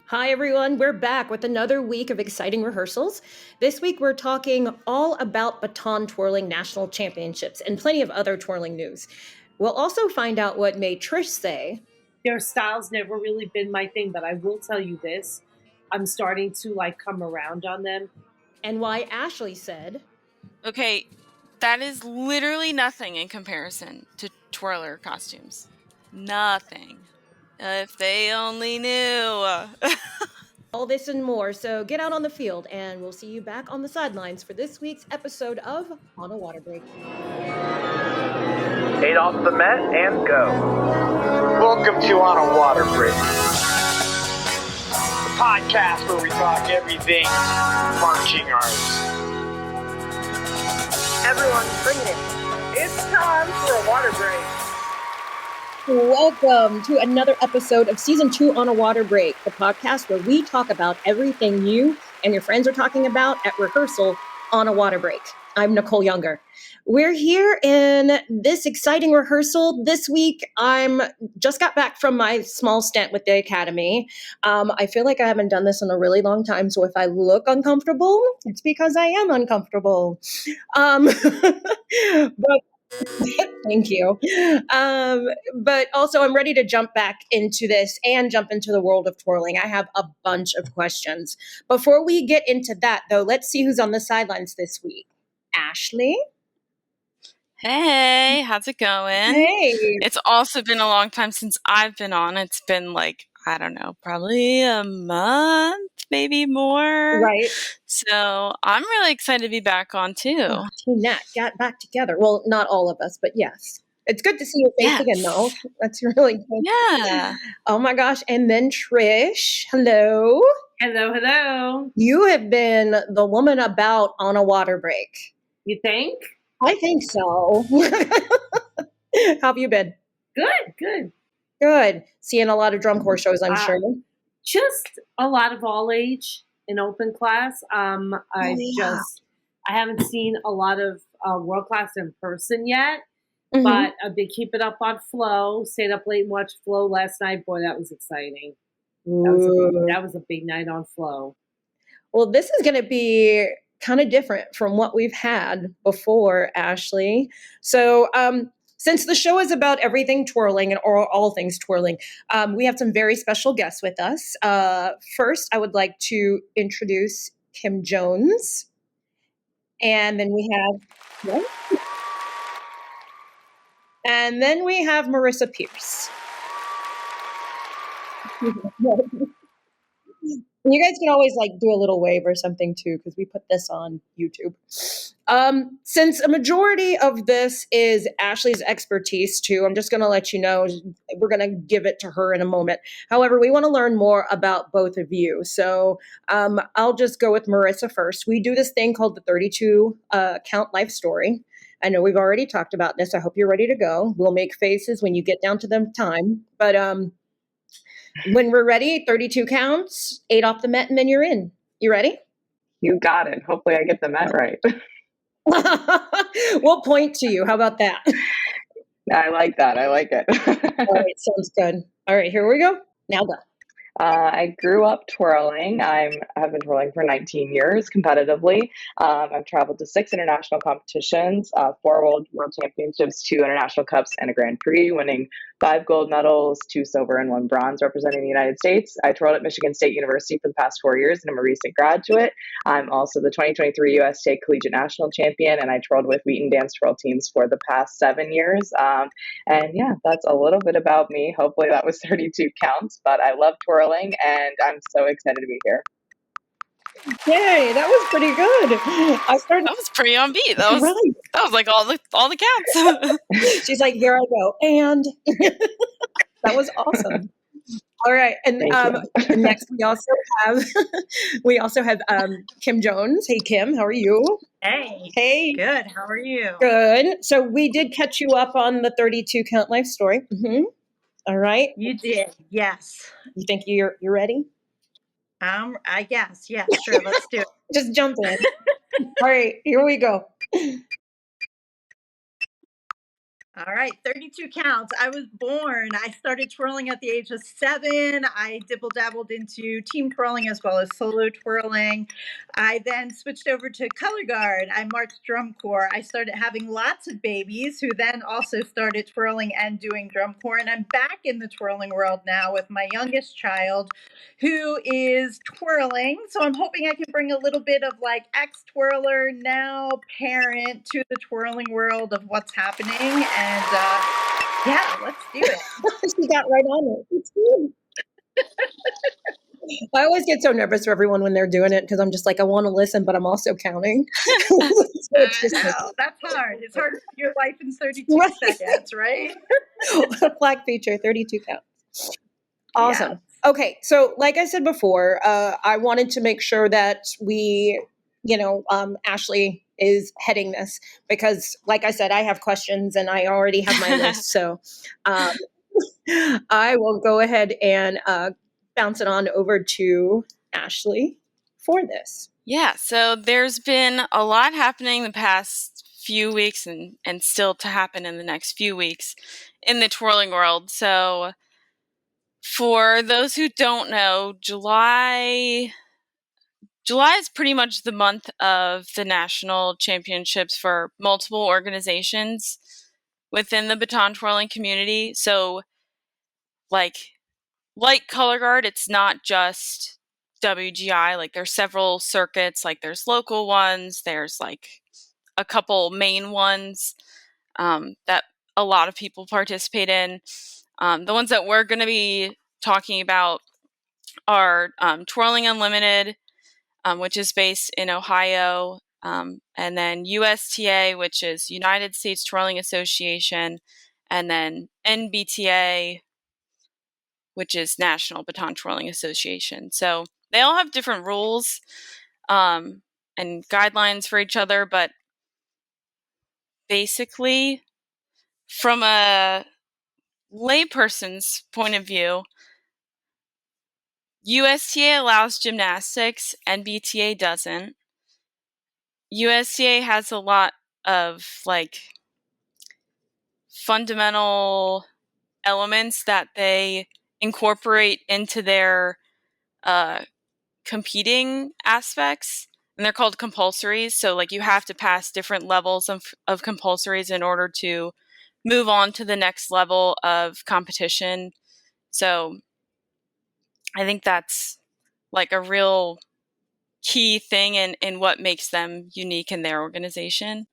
Hi, everyone. We're back with another week of exciting rehearsals. This week, we're talking all about Baton Twirling National Championships and plenty of other twirling news. We'll also find out what made Trish say. Their style's never really been my thing, but I will tell you this. I'm starting to come around on them. And why Ashley said. Okay, that is literally nothing in comparison to twirler costumes. Nothing. If they only knew. All this and more, so get out on the field, and we'll see you back on the sidelines for this week's episode of On A Waterbreak. 8 off the mat and go. Welcome to On A Waterbreak, the podcast where we talk everything marching arts. Everyone, bring it in. It's time for a water break. Welcome to another episode of Season 2 On A Waterbreak, the podcast where we talk about everything you and your friends are talking about at rehearsal on a water break. I'm Nicole Younger. We're here in this exciting rehearsal. This week, I'm just got back from my small stint with the Academy. I feel like I haven't done this in a really long time, so if I look uncomfortable, it's because I am uncomfortable. But thank you. But also, I'm ready to jump back into this and jump into the world of twirling. I have a bunch of questions. Before we get into that, though, let's see who's on the sidelines this week. Ashley? Hey, how's it going? Hey. It's also been a long time since I've been on. It's been probably a month, maybe more. Right. So I'm really excited to be back on too. Oh, Team Nat got back together. Well, not all of us, but yes. It's good to see your face again, though. That's really good. Yeah. Oh my gosh. And then Trish, hello. Hello. You have been the woman about On A Waterbreak. You think? I think so. How have you been? Good. Seeing a lot of drum corps shows, I'm sure. Just a lot of all age in open class. I haven't seen a lot of world class in person yet, but I've been keeping up on Flow. Stayed up late and watched Flow last night. Boy, that was exciting. That was a big night on Flow. Well, this is going to be kind of different from what we've had before, Ashley. So since the show is about everything twirling and all things twirling, we have some very special guests with us. First, I would like to introduce Kim Jones. And then we have Marissa Pierce. You guys can always do a little wave or something too, because we put this on YouTube. Since a majority of this is Ashley's expertise too, I'm just going to let you know, we're going to give it to her in a moment. However, we want to learn more about both of you. So I'll just go with Marissa first. We do this thing called the 32 count life story. I know we've already talked about this. I hope you're ready to go. We'll make faces when you get down to the time. But when we're ready, 32 counts, 8 off the mat, and then you're in. You ready? You got it. Hopefully I get the mat right. We'll point to you. How about that? I like that. I like it. All right, sounds good. All right, here we go. Now go. I grew up twirling. I've been twirling for 19 years competitively. I've traveled to 6 international competitions, 4 World Championships, 2 International Cups, and a Grand Prix, winning 5 gold medals, 2 silver, and 1 bronze representing the United States. I twirled at Michigan State University for the past 4 years, and I'm a recent graduate. I'm also the 2023 USTA Collegiate National Champion, and I twirled with Wheaton Dance Twirl teams for the past 7 years. And yeah, that's a little bit about me. Hopefully that was 32 counts, but I love twirling. And I'm so excited to be here. Yay, that was pretty good. That was pretty on beat. That was like all the counts. She's like, here I go. And that was awesome. All right. And next we also have Kim Jones. Hey Kim, how are you? Hey. Good. How are you? Good. So we did catch you up on the 32 count life story. Mm-hmm. All right. You did. Yes. You think you're ready? I guess. Yeah, sure. Let's do it. Just jump in. All right, here we go. All right, 32 counts. I was born. I started twirling at the age of 7. I dibble-dabbled into team twirling as well as solo twirling. I then switched over to color guard. I marched drum corps. I started having lots of babies who then also started twirling and doing drum corps. And I'm back in the twirling world now with my youngest child who is twirling. So I'm hoping I can bring a little bit of like ex-twirler, now parent to the twirling world of what's happening. And yeah, let's do it. She got right on it. It's good. I always get so nervous for everyone when they're doing it because I'm just like, I want to listen, but I'm also counting. So it's just like, That's hard. It's hard to put your life in 32 Right. seconds, right? flag feature, 32 counts. Awesome. Yes. Okay, so like I said before, I wanted to make sure that we, Ashley is heading this because, like I said, I have questions and I already have my list. So I will go ahead and bounce it on over to Ashley for this. Yeah, so there's been a lot happening the past few weeks and still to happen in the next few weeks in the twirling world. So for those who don't know, July is pretty much the month of the national championships for multiple organizations within the Baton twirling community. So like color guard, it's not just WGI. Like there's several circuits, like there's local ones, there's like a couple main ones that a lot of people participate in. The ones that we're going to be talking about are Twirling Unlimited, which is based in Ohio, and then USTA, which is United States Twirling Association, and then NBTA, which is National Baton Twirling Association. So they all have different rules and guidelines for each other, but basically, from a layperson's point of view, USTA allows gymnastics, NBTA doesn't. USTA has a lot of like fundamental elements that they incorporate into their competing aspects, and they're called compulsories. So like you have to pass different levels of compulsories in order to move on to the next level of competition. So I think that's like a real key thing in what makes them unique in their organization.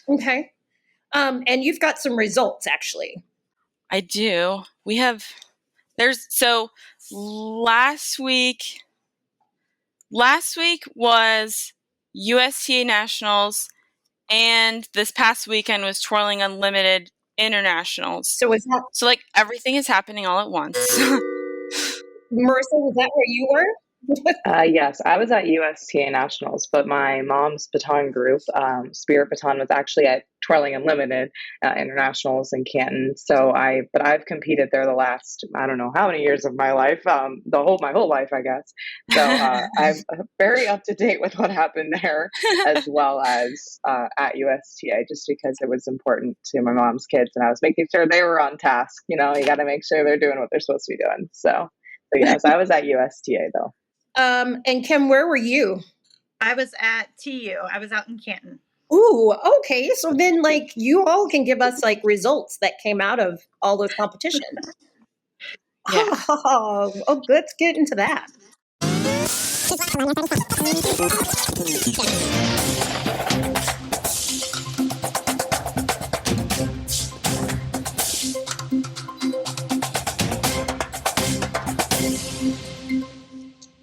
Okay. And you've got some results actually. I do. Last week was USTA Nationals, and this past weekend was Twirling Unlimited Internationals. So like everything is happening all at once. Marissa, was that where you were? Yes, I was at USTA Nationals, but my mom's Baton group, Spirit Baton, was actually at Twirling Unlimited Internationals in Canton. But I've competed there the last, I don't know how many years of my life, my whole life, I guess. So I'm very up to date with what happened there, as well as at USTA, just because it was important to my mom's kids, and I was making sure they were on task. You got to make sure they're doing what they're supposed to be doing. So yes, I was at USTA though. And Kim, where were you? I was at TU. I was out in Canton. Ooh, okay. So then like you all can give us like results that came out of all those competitions. Yeah. Oh, let's get into that.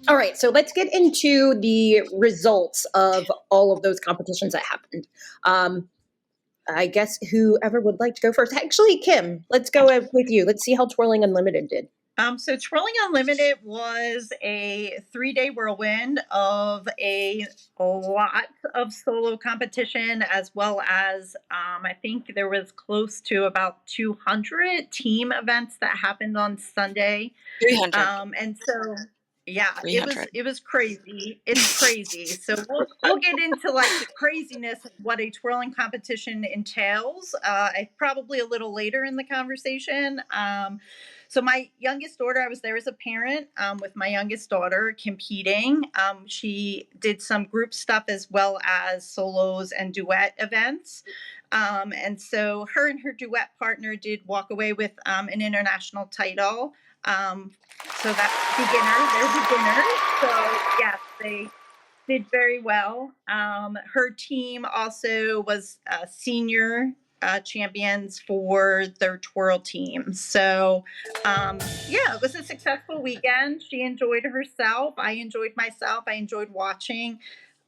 All right, so let's get into the results of all of those competitions that happened. I guess whoever would like to go first. Actually, Kim, let's go with you. Let's see how Twirling Unlimited did. So Twirling Unlimited was a 3-day whirlwind of a lot of solo competition, as well as I think there was close to about 200 team events that happened on Sunday. 300. And so Yeah, 300. it was crazy. It's crazy. So we'll get into like the craziness of what a twirling competition entails. Probably a little later in the conversation. So my youngest daughter, I was there as a parent with my youngest daughter competing. She did some group stuff as well as solos and duet events. And so her and her duet partner did walk away with an international title. So that's they're beginners. So yes, they did very well. Her team also was senior champions for their twirl team. So yeah, it was a successful weekend. She enjoyed herself. I enjoyed myself. I enjoyed watching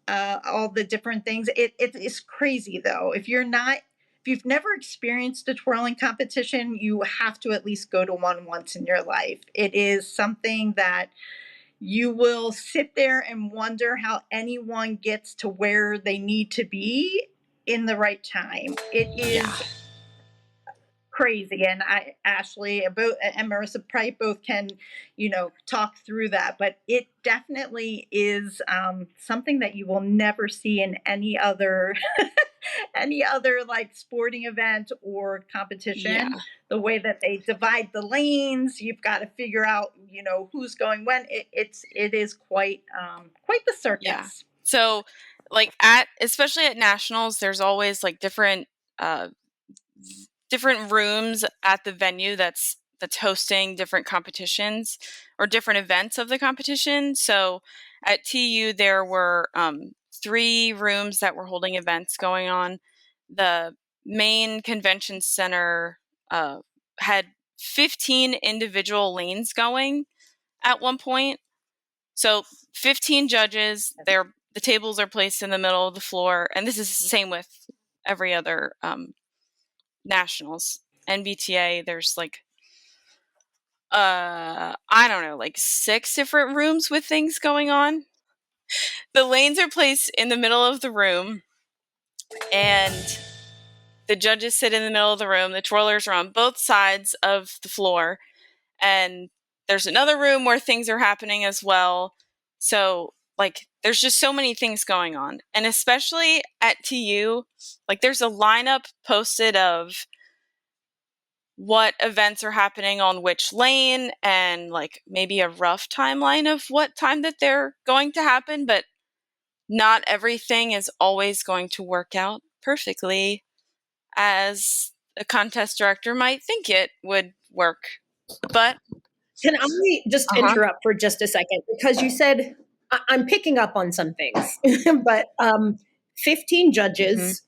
all the different things. It is crazy though. If you've never experienced a twirling competition, you have to at least go to one once in your life. It is something that you will sit there and wonder how anyone gets to where they need to be in the right time. It is crazy. And Ashley and Marissa probably both can, talk through that. But it definitely is something that you will never see in any other like sporting event or competition. Yeah. The way that they divide the lanes, you've got to figure out, who's going when. It is quite the circus. Yeah. So like especially at nationals, there's always like different rooms at the venue that's hosting different competitions or different events of the competition. So at TU, there were 3 rooms that were holding events going on. The main convention center had 15 individual lanes going at one point. So 15 judges, the tables are placed in the middle of the floor. And this is the same with every other nationals. NBTA, there's like I don't know, like 6 different rooms with things going on. The lanes are placed in the middle of the room, and the judges sit in the middle of the room. The twirlers are on both sides of the floor, and there's another room where things are happening as well. So like there's just so many things going on. And especially at TU, like there's a lineup posted of what events are happening on which lane and like maybe a rough timeline of what time that they're going to happen, but not everything is always going to work out perfectly as a contest director might think it would work. But can I just interrupt for just a second? Because you said, I'm picking up on some things, but 15 judges,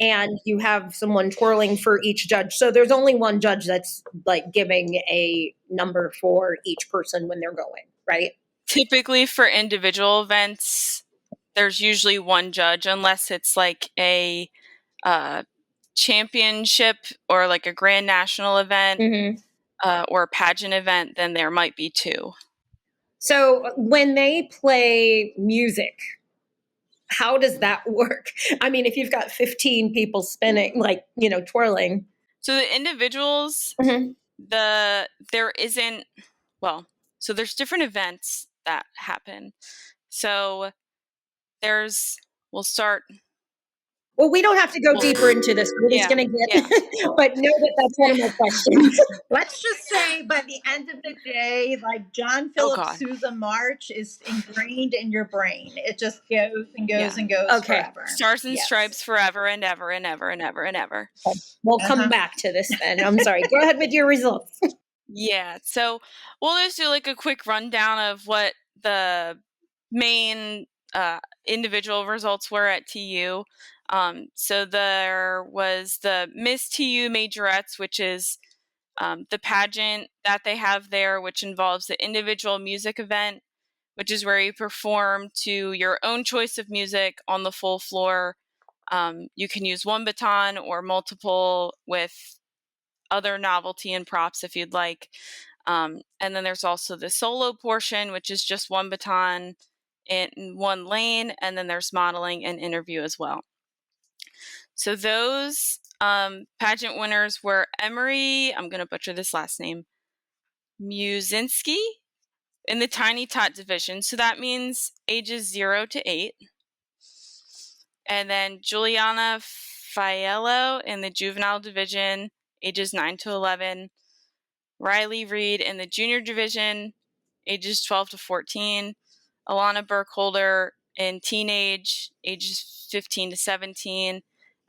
and you have someone twirling for each judge. So there's only one judge that's like giving a number for each person when they're going, right? Typically for individual events, there's usually one judge, unless it's like a championship or like a grand national event or a pageant event, then there might be 2. So when they play music, how does that work? I mean, if you've got 15 people spinning, like, twirling. So the individuals, there isn't, so there's different events that happen. So we'll start. Well, we don't have to go deeper into this. We're just going to get, but know that that's one of my questions. Let's just say by the end of the day, like John Philip Sousa March is ingrained in your brain. It just goes and goes and goes forever. Stars and Stripes forever and ever and ever and ever and ever. Okay. We'll come back to this then. I'm sorry. Go ahead with your results. Yeah. So we'll just do like a quick rundown of what the main individual results were at TU. So there was the Miss TU Majorettes, which is the pageant that they have there, which involves the individual music event, which is where you perform to your own choice of music on the full floor. You can use one baton or multiple with other novelty and props if you'd like. And then there's also the solo portion, which is just one baton in one lane. And then there's modeling and interview as well. So those pageant winners were Emery, I'm going to butcher this last name, Musinski, in the tiny tot division. So that means ages 0 to 8. And then Juliana Fiello in the juvenile division, ages 9 to 11. Riley Reed in the junior division, ages 12 to 14. Alana Burkholder in teenage, ages 15 to 17.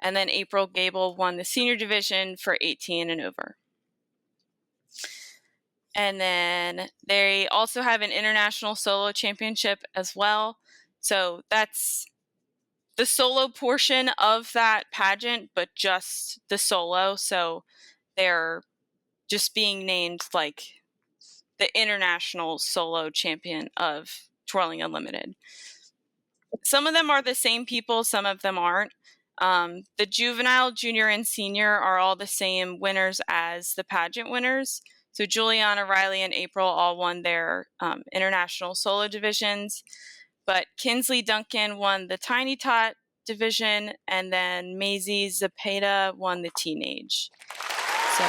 And then April Gable won the senior division for 18 and over. And then they also have an international solo championship as well. So that's the solo portion of that pageant, but just the solo. So they're just being named like the international solo champion of Twirling Unlimited. Some of them are the same people, some of them aren't. The juvenile, junior, and senior are all the same winners as the pageant winners. So Juliana, Riley, and April all won their international solo divisions. But Kinsley Duncan won the tiny tot division, and then Maisie Zapata won the teenage. So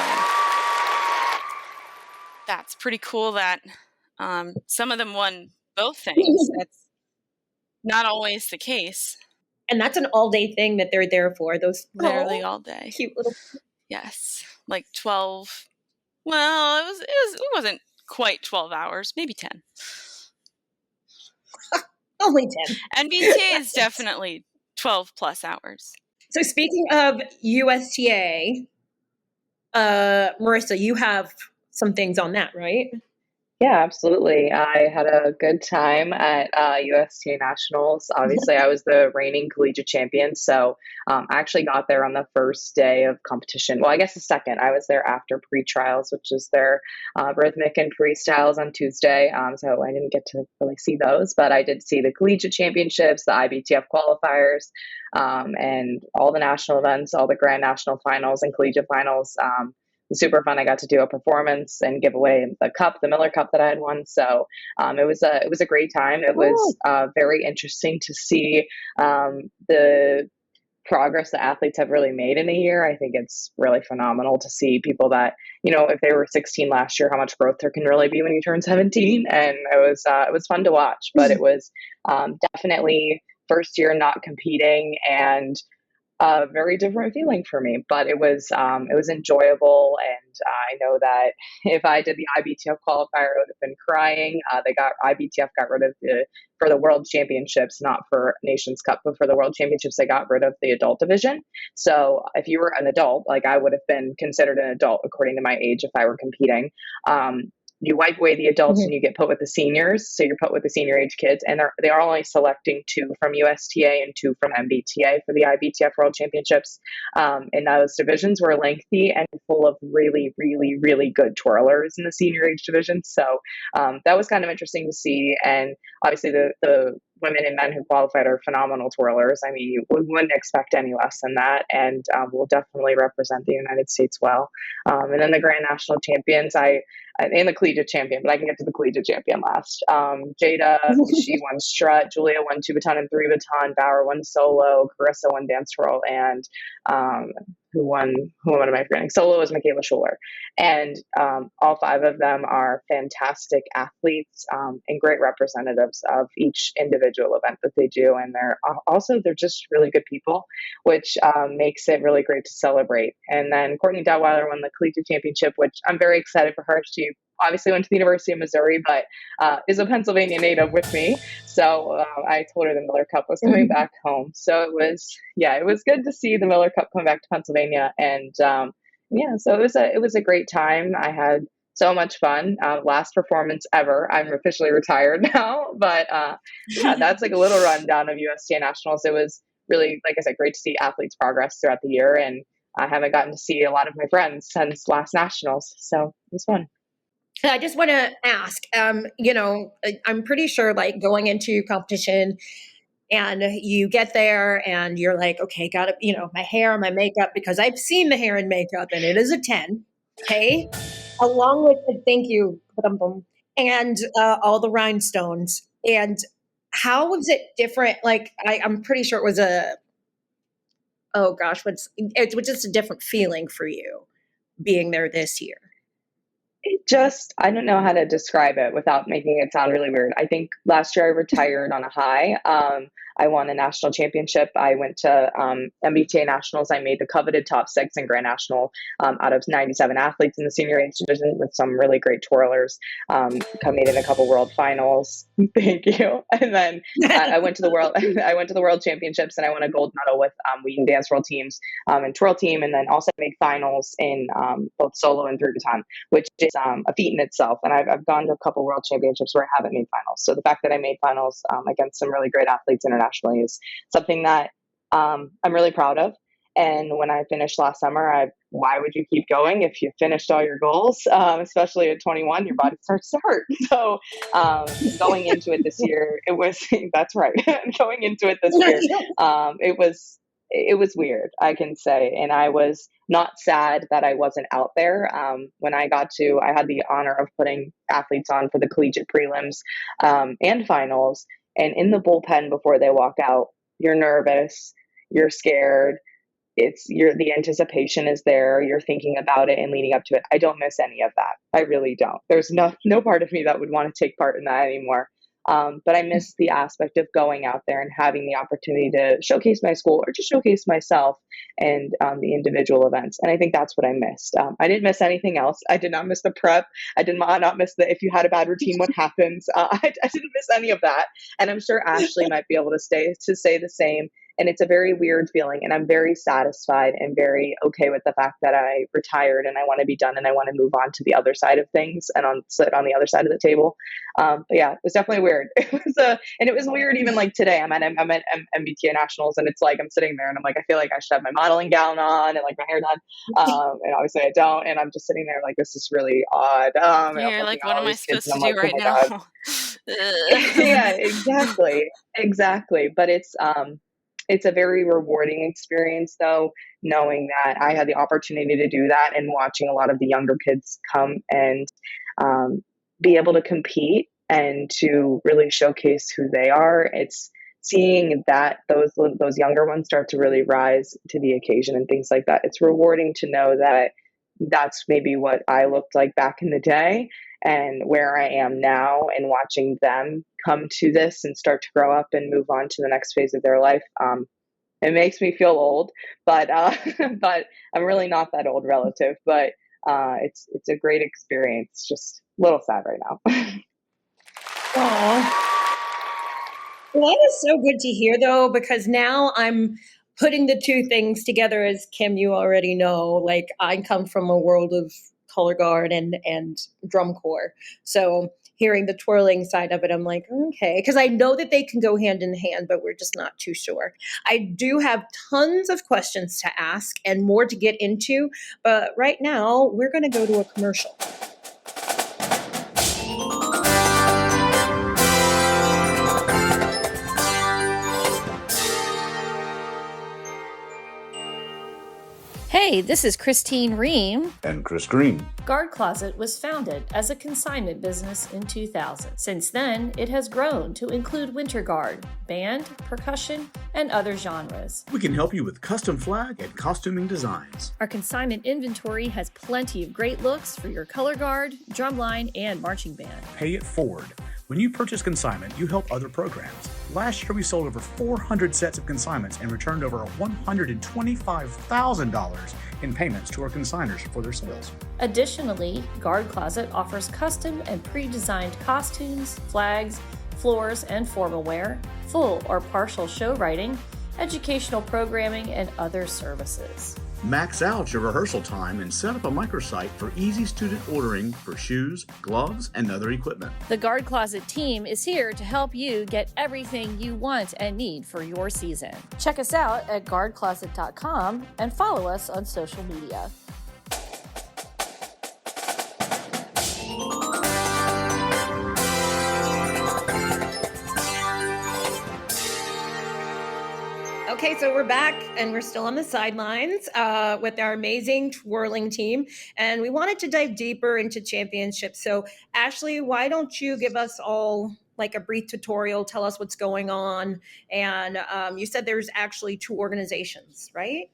that's pretty cool that some of them won both things. That's not always the case. And that's an all-day thing that they're there for. Those literally all day. Cute little. Yes, like 12. Well, it wasn't quite 12 hours, maybe 10. Only 10. NBTA is definitely 12 plus hours. So speaking of USTA, Marissa, you have some things on that, right? Yeah, absolutely. I had a good time at USTA Nationals. Obviously, I was the reigning collegiate champion, so I actually got there on the first day of competition. Well, I guess the second. I was there after pre-trials, which is their rhythmic and freestyles on Tuesday. So I didn't get to really see those, but I did see the collegiate championships, the IBTF qualifiers, and all the national events, all the grand national finals and collegiate finals. Super fun. I got to do a performance and give away the cup, the Miller Cup that I had won. So it was a great time. It was very interesting to see the progress that athletes have really made in a year. I think it's really phenomenal to see people that, if they were 16 last year, how much growth there can really be when you turn 17. And it was fun to watch, but it was definitely first year not competing and a very different feeling for me, but it was enjoyable. And I know that if I did the IBTF qualifier, I would have been crying. IBTF got rid of for the World Championships, not for Nations Cup, but for the World Championships, they got rid of the adult division. So if you were an adult, like I would have been considered an adult according to my age if I were competing. You wipe away the adults and you get put with the seniors. So you're put with the senior age kids, and they are only selecting 2 from USTA and 2 from MBTA for the IBTF World Championships. And those divisions were lengthy and full of really, really, really good twirlers in the senior age division. So that was kind of interesting to see. And obviously the women and men who qualified are phenomenal twirlers. I mean, we wouldn't expect any less than that, and will definitely represent the United States well. And then the Grand National Champions, and the collegiate champion, but I can get to the collegiate champion last. Jada, she won strut. Julia won 2 baton and 3 baton. Bauer won solo. Carissa won dance twirl, and who am I forgetting? Solo was Michaela Schuler. And all 5 of them are fantastic athletes and great representatives of each individual event that they do. And they're just really good people, which makes it really great to celebrate. And then Courtney Detweiler won the collegiate championship, which I'm very excited for her. She obviously went to the University of Missouri, but is a Pennsylvania native with me. So I told her the Miller Cup was coming back home. So it was good to see the Miller Cup come back to Pennsylvania. And so it was a great time. I had so much fun. Last performance ever. I'm officially retired now, but that's like a little rundown of USTA Nationals. It was really, like I said, great to see athletes progress throughout the year. And I haven't gotten to see a lot of my friends since last Nationals. So it was fun. I just want to ask, I'm pretty sure like going into competition and you get there and you're like, okay, got to, my hair, my makeup, because I've seen the hair and makeup and it is a 10. Okay. Along with the thank you and all the rhinestones. And how was it different? Like, I'm pretty sure it was it was just a different feeling for you being there this year. I don't know how to describe it without making it sound really weird. I think last year I retired on a high. I won a national championship. I went to NBTA Nationals. I made the coveted top 6 in Grand National out of 97 athletes in the senior age division with some really great twirlers. Made in a couple world finals. Thank you. And then I went to the world championships, and I won a gold medal with wheat and dance world teams and twirl team, and then also made finals in both solo and through Baton, which is a feat in itself. And I've gone to a couple world championships where I haven't made finals. So the fact that I made finals against some really great athletes internationally is something that I'm really proud of. And when I finished last summer, why would you keep going if you finished all your goals? Especially at 21, your body starts to hurt. So going into it this year, it was, that's right. Going into it this year, it was weird, I can say. And I was not sad that I wasn't out there. When I had the honor of putting athletes on for the collegiate prelims and finals. And in the bullpen before they walk out, you're nervous, you're scared. The anticipation is there. You're thinking about it and leading up to it. I don't miss any of that. I really don't. There's no part of me that would want to take part in that anymore. But I miss the aspect of going out there and having the opportunity to showcase my school or just showcase myself and the individual events. And I think that's what I missed. I didn't miss anything else. I did not miss the prep. I did not miss if you had a bad routine, what happens. I didn't miss any of that. And I'm sure Ashley might be able to say the same. And it's a very weird feeling. And I'm very satisfied and very okay with the fact that I retired and I want to be done and I want to move on to the other side of things and sit on the other side of the table. But yeah, it was definitely weird. And it was weird even like today. I'm at MBTA Nationals, and it's like I'm sitting there and I'm like, I feel like I should have my modeling gown on and like my hair done. And obviously I don't. And I'm just sitting there like, this is really odd. You're like, what am I supposed to do right now? Yeah, exactly. But it's a very rewarding experience, though, knowing that I had the opportunity to do that and watching a lot of the younger kids come and be able to compete and to really showcase who they are. It's seeing that those younger ones start to really rise to the occasion and things like that. It's rewarding to know that that's maybe what I looked like back in the day and where I am now, and watching them come to this and start to grow up and move on to the next phase of their life. It makes me feel old, but but I'm really not that old relative. But it's a great experience. Just a little sad right now. Aww. Well, that is so good to hear, though, because now I'm putting the two things together. As Kim, you already know, like I come from a world of color guard and drum corps. So hearing the twirling side of it, I'm like, okay, because I know that they can go hand in hand, but we're just not too sure. I do have tons of questions to ask and more to get into, but right now we're going to go to a commercial. Hey, this is Christine Ream. And Chris Green. Guard Closet was founded as a consignment business in 2000. Since then, it has grown to include winter guard, band, percussion, and other genres. We can help you with custom flag and costuming designs. Our consignment inventory has plenty of great looks for your color guard, drumline, and marching band. Pay it forward. When you purchase consignment, you help other programs. Last year, we sold over 400 sets of consignments and returned over $125,000 in payments to our consigners for their sales. Additionally, Guard Closet offers custom and pre-designed costumes, flags, floors, and formal wear, full or partial show writing, educational programming, and other services. Max out your rehearsal time and set up a microsite for easy student ordering for shoes, gloves, and other equipment. The Guard Closet team is here to help you get everything you want and need for your season. Check us out at guardcloset.com and follow us on social media. Okay, so we're back and we're still on the sidelines with our amazing twirling team. And we wanted to dive deeper into championships. So Ashley, why don't you give us all like a brief tutorial, tell us what's going on. And you said there's actually 2 organizations, right?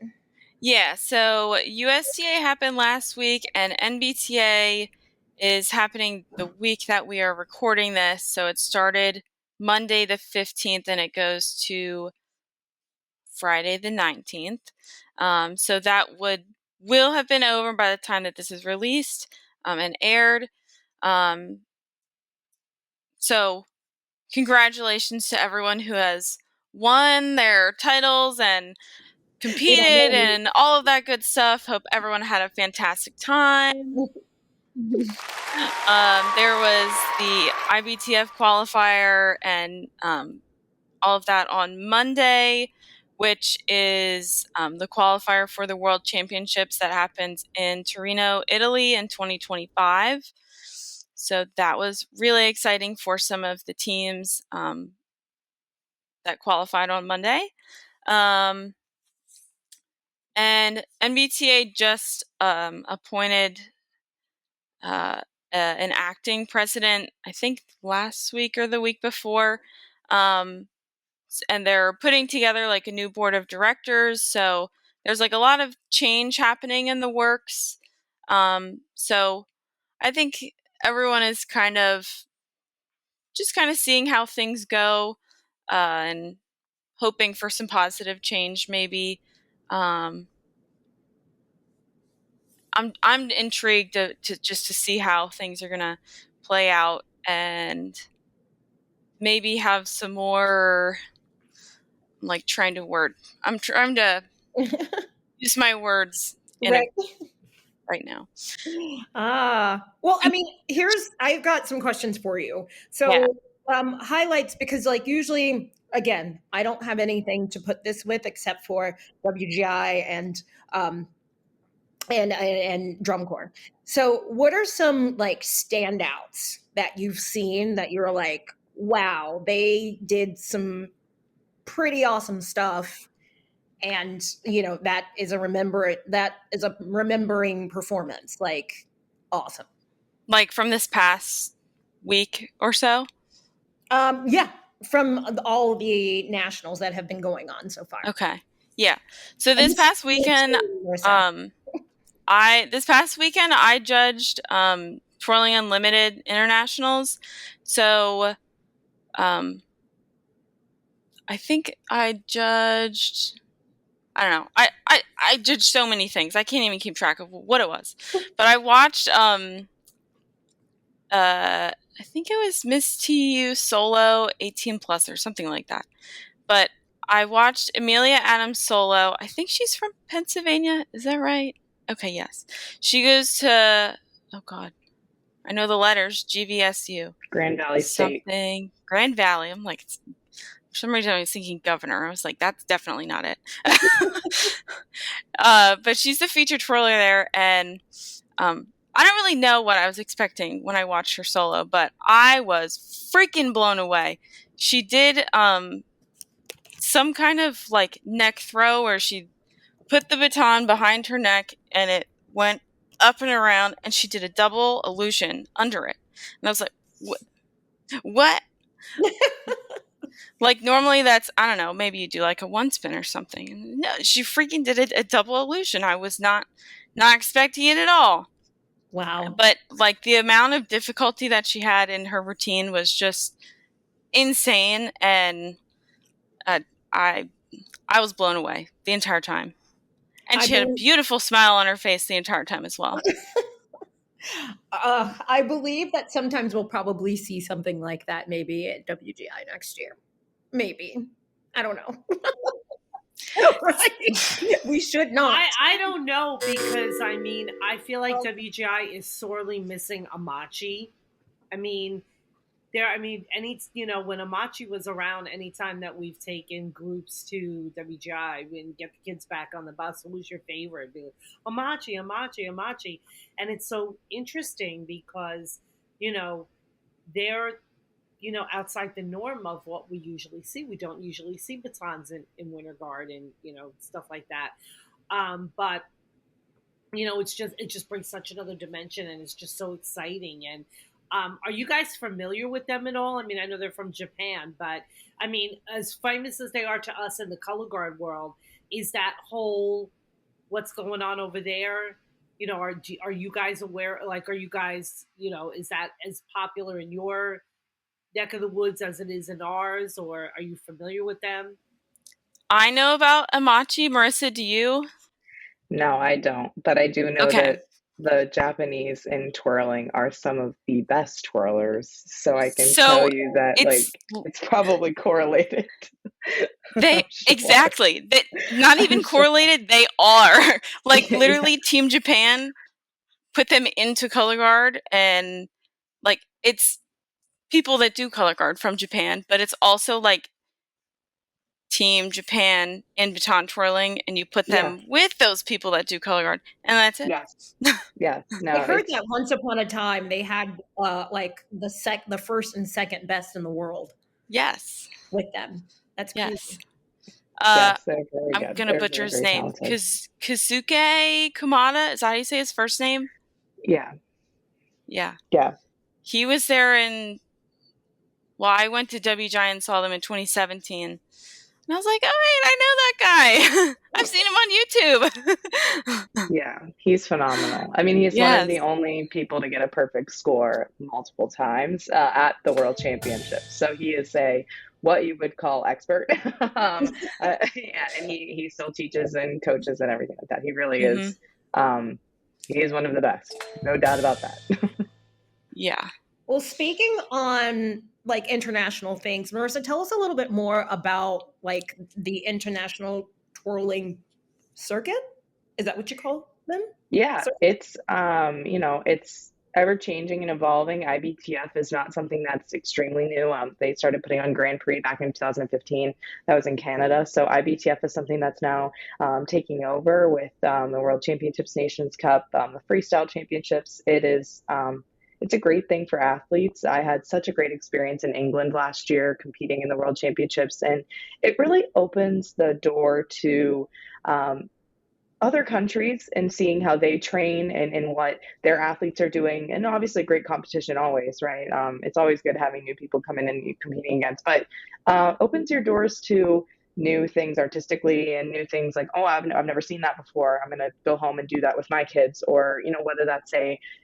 Yeah, so USTA happened last week and NBTA is happening the week that we are recording this. So it started Monday the 15th and it goes to Friday the 19th. So that will have been over by the time that this is released and aired. So congratulations to everyone who has won their titles and competed and all of that good stuff. Hope everyone had a fantastic time. There was the IBTF qualifier and all of that on Monday, which is the qualifier for the World Championships that happens in Torino, Italy in 2025. So that was really exciting for some of the teams that qualified on Monday. And NBTA just appointed an acting president, I think last week or the week before. And they're putting together like a new board of directors. So there's like a lot of change happening in the works. So I think everyone is kind of seeing how things go and hoping for some positive change maybe. I'm intrigued to see how things are gonna play out and maybe have some more. I'm like trying to word. I'm trying to use my words right now. Well, I mean, I've got some questions for you. So highlights, because like usually, again, I don't have anything to put this with except for WGI and drum corps. So what are some like standouts that you've seen that you're like, wow, they did some pretty awesome stuff? And that is a remembering performance, like awesome. Like from this past week or so? Yeah, from all the nationals that have been going on so far. Okay. Yeah. So this past weekend, I judged Twirling Unlimited Internationals. So I think I judged, I don't know. I judged so many things. I can't even keep track of what it was. But I watched I think it was Miss TU Solo 18 plus or something like that. But I watched Amelia Adams Solo. I think she's from Pennsylvania. Is that right? Okay, yes. She goes to, oh God, I know the letters, GVSU. Grand Valley State. Something. Grand Valley. I'm like, for some reason I was thinking governor. I was like, that's definitely not it. But she's the featured twirler there, and I don't really know what I was expecting when I watched her solo, but I was freaking blown away. She did some kind of like neck throw where she put the baton behind her neck and it went up and around, and she did a double illusion under it. And I was like, what? Like normally that's, I don't know, maybe you do like a one spin or something. And no, she freaking did a double illusion. I was not expecting it at all. Wow. But like the amount of difficulty that she had in her routine was just insane, and I was blown away the entire time. And she had a beautiful smile on her face the entire time as well. I believe that sometimes we'll probably see something like that maybe at WGI next year. Maybe. I don't know. Right? We should not. I don't know, because I mean, I feel like WGI is sorely missing Amachi. I mean, when Amachi was around, anytime that we've taken groups to WGI and get the kids back on the bus, who's your favorite? Amachi. And it's so interesting because, they're, outside the norm of what we usually see. We don't usually see batons in Winter Guard and, stuff like that. But, it just brings such another dimension, and it's just so exciting. And, are you guys familiar with them at all? I mean, I know they're from Japan, but I mean, as famous as they are to us in the color guard world, is that whole what's going on over there you know, are you guys aware? Like, are you guys, you know, is that as popular in your neck of the woods as it is in ours, or are you familiar with them? I know about Amachi. Marissa, do you? No, I don't, but I do know Okay. that the Japanese in twirling are some of the best twirlers. So I can tell So you that it's it's probably correlated. I'm sure. exactly that, not I'm even sure. correlated. They are like Yeah. literally Team Japan put them into color guard, and like it's people that do color guard from Japan, but it's also like Team Japan in Baton twirling, and you put Yeah. them with those people that do color guard, and that's it. Yes. Yes. No, I heard it's that once upon a time they had like the first and second best in the world Yes. with them. That's crazy. Yes. yes, they're very I'm good. gonna They're butcher very, his very name. talented. Kazuke Kumada. Is that how you say his first name? Yeah. Yeah. Yeah. He was there in. Well, I went to WGI and saw them in 2017. And I was like, oh, wait, I know that guy. I've seen him on YouTube. Yeah, he's phenomenal. I mean, he's one of Yes. the only people to get a perfect score multiple times at the World Championship. So he is what you would call expert. Yeah, and he still teaches and coaches and everything like that. He really is. He is one of the best, no doubt about that. Yeah. Well, speaking on like international things, Marissa, tell us a little bit more about like the international twirling circuit. Is that what you call them? Yeah, Circuit? it's it's ever changing and evolving. IBTF is not something that's extremely new. They started putting on Grand Prix back in 2015. That was in Canada. So IBTF is something that's now taking over with the World Championships, Nations Cup, the Freestyle Championships. It's a great thing for athletes. I had such a great experience in England last year competing in the World Championships, and it really opens the door to other countries and seeing how they train and what their athletes are doing. And obviously great competition always, right? It's always good having new people come in and you competing against, but opens your doors to new things artistically and new things like, oh, I've never seen that before. I'm going to go home and do that with my kids. Or, whether that's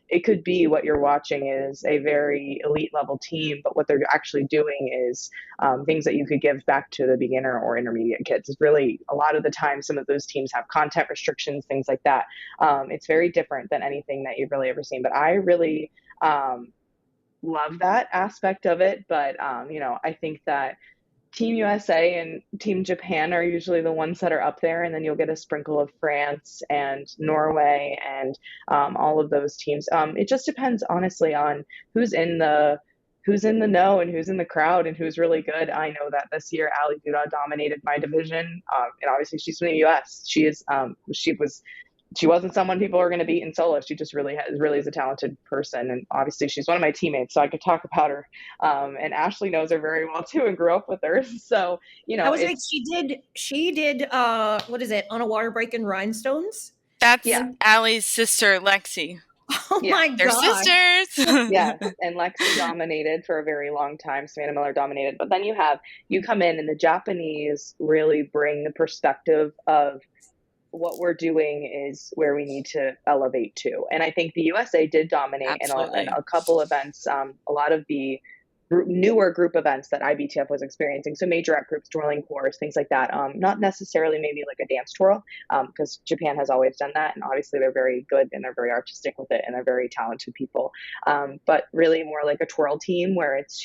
it could be what you're watching is a very elite level team, but what they're actually doing is things that you could give back to the beginner or intermediate kids. It's really, a lot of the time, some of those teams have content restrictions, things like that. It's very different than anything that you've really ever seen. But I really love that aspect of it. But, I think that Team USA and Team Japan are usually the ones that are up there, and then you'll get a sprinkle of France and Norway and all of those teams. It just depends, honestly, on who's in the know and who's in the crowd and who's really good. I know that this year Ali Duda dominated my division, and obviously she's from the U.S. She wasn't someone people are going to beat in solo. She just really is a talented person. And obviously she's one of my teammates, so I could talk about her. And Ashley knows her very well too and grew up with her. So, I was like, she did what is it, On A Waterbreak and Rhinestones? That's Allie's sister, Lexi. Oh my God. They're sisters. Yes. And Lexi dominated for a very long time. Savannah Miller dominated. But then you come in and the Japanese really bring the perspective of what we're doing is where we need to elevate to. And I think the USA did dominate in a couple events. A lot of the newer group events that IBTF was experiencing. So majorette groups, twirling course, things like that. Not necessarily maybe like a dance twirl, because Japan has always done that. And obviously they're very good and they're very artistic with it and they're very talented people. But really more like a twirl team where it's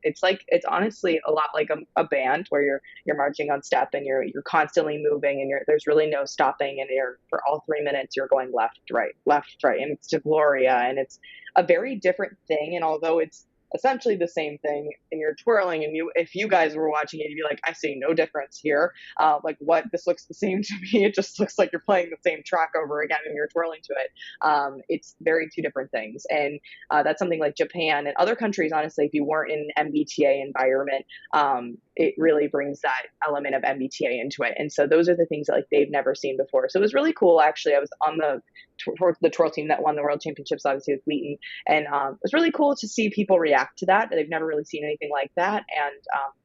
it's honestly a lot like a band where you're marching on step and you're constantly moving and there's really no stopping, and for all 3 minutes you're going left, right. And it's to Gloria, and it's a very different thing. And although it's essentially the same thing and you're twirling, and if you guys were watching it, you'd be like, I see no difference here. Like, what? This looks the same to me. It just looks like you're playing the same track over again and you're twirling to it. It's very two different things. And that's something like Japan and other countries, honestly, if you weren't in an MBTA environment, it really brings that element of MBTA into it. And so those are the things that like they've never seen before. So it was really cool. Actually, I was on the twirl team that won the world championships, obviously with Wheaton. And it was really cool to see people react to that. They've never really seen anything like that. And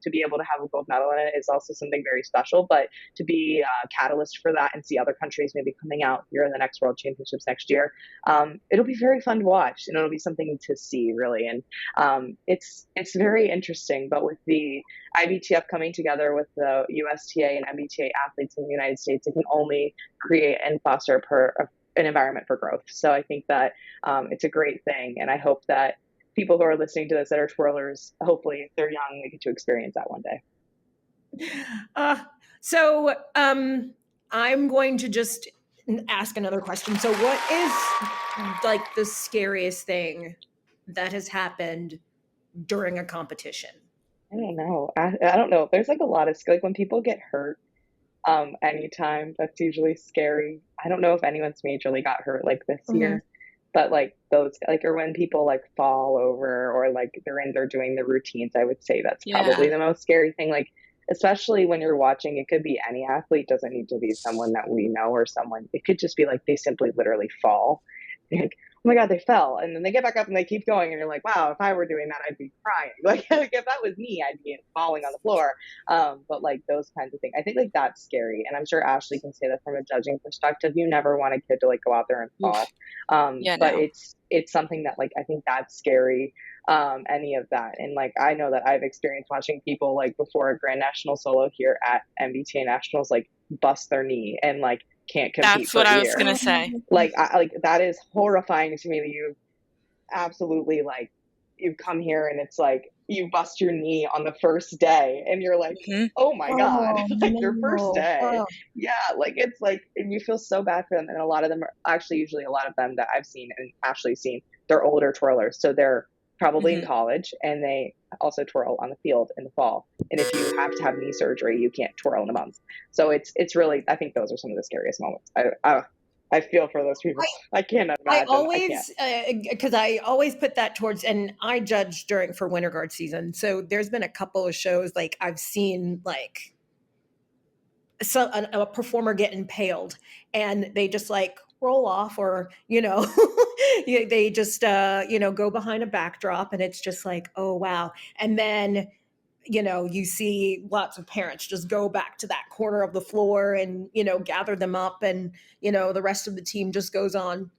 to be able to have a gold medal in it is also something very special. But to be a catalyst for that and see other countries maybe coming out here in the next world championships next year, it'll be very fun to watch, and it'll be something to see really. And it's very interesting. But with the IBTF coming together with the USTA and MBTA athletes in the United States, it can only create and foster an environment for growth. So I think that it's a great thing. And I hope that people who are listening to this that are twirlers, hopefully if they're young, they get to experience that one day. So I'm going to just ask another question. So what is like the scariest thing that has happened during a competition? I don't know. I don't know. There's like a lot of, like when people get hurt, anytime, that's usually scary. I don't know if anyone's majorly got hurt like this year, but like those, like, or when people like fall over or like they're doing the routines, I would say that's probably the most scary thing. Like, especially when you're watching, it could be any athlete, doesn't need to be someone that we know or someone, it could just be like they simply literally fall. Like, oh my God, they fell. And then they get back up and they keep going. And you're like, wow, if I were doing that, I'd be crying. Like if that was me, I'd be falling on the floor. But like those kinds of things, I think like that's scary. And I'm sure Ashley can say that from a judging perspective. You never want a kid to like go out there and fall. But it's something that like, I think that's scary. Any of that. And like, I know that I've experienced watching people like before a grand national solo here at MBTA Nationals, like bust their knee and like can't compete. That's what I was going to say. Like, like that is horrifying to me that you absolutely like, you come here and it's like, you bust your knee on the first day and you're like, oh my God, like your first day. Yeah. Like, it's like, and you feel so bad for them. And a lot of them are actually, usually a lot of them that I've seen and Ashley's seen, they're older twirlers. So they're probably in college, and they also twirl on the field in the fall. And if you have to have knee surgery, you can't twirl in a month. So it's really, I think those are some of the scariest moments. I feel for those people. I can't imagine. I always, because I always put that towards, and I judge for Winter Guard season. So there's been a couple of shows like I've seen like a performer get impaled, and they just like roll off, or they just go behind a backdrop, and it's just like, oh wow. And then you see lots of parents just go back to that corner of the floor and gather them up, and the rest of the team just goes on.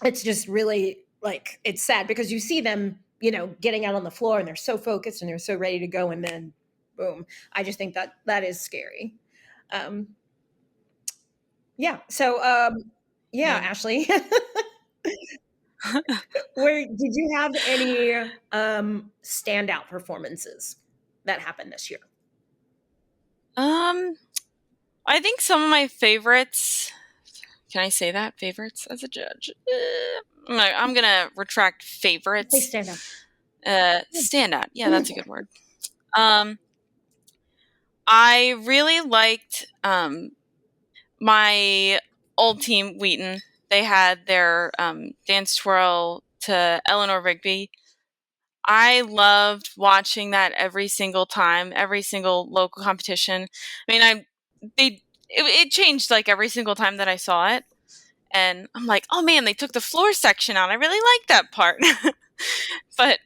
It's just really like, it's sad because you see them getting out on the floor and they're so focused and they're so ready to go, and then boom. I just think that is scary. Ashley, where did you have any standout performances that happened this year? I think some of my favorites, can I say that? Favorites as a judge? I'm going to retract favorites. Say standout. Standout. Yeah, that's a good word. I really liked my old team, Wheaton. They had their dance twirl to Eleanor Rigby. I loved watching that every single time, every single local competition. I mean, it changed like every single time that I saw it. And I'm like, oh man, they took the floor section out. I really like that part. But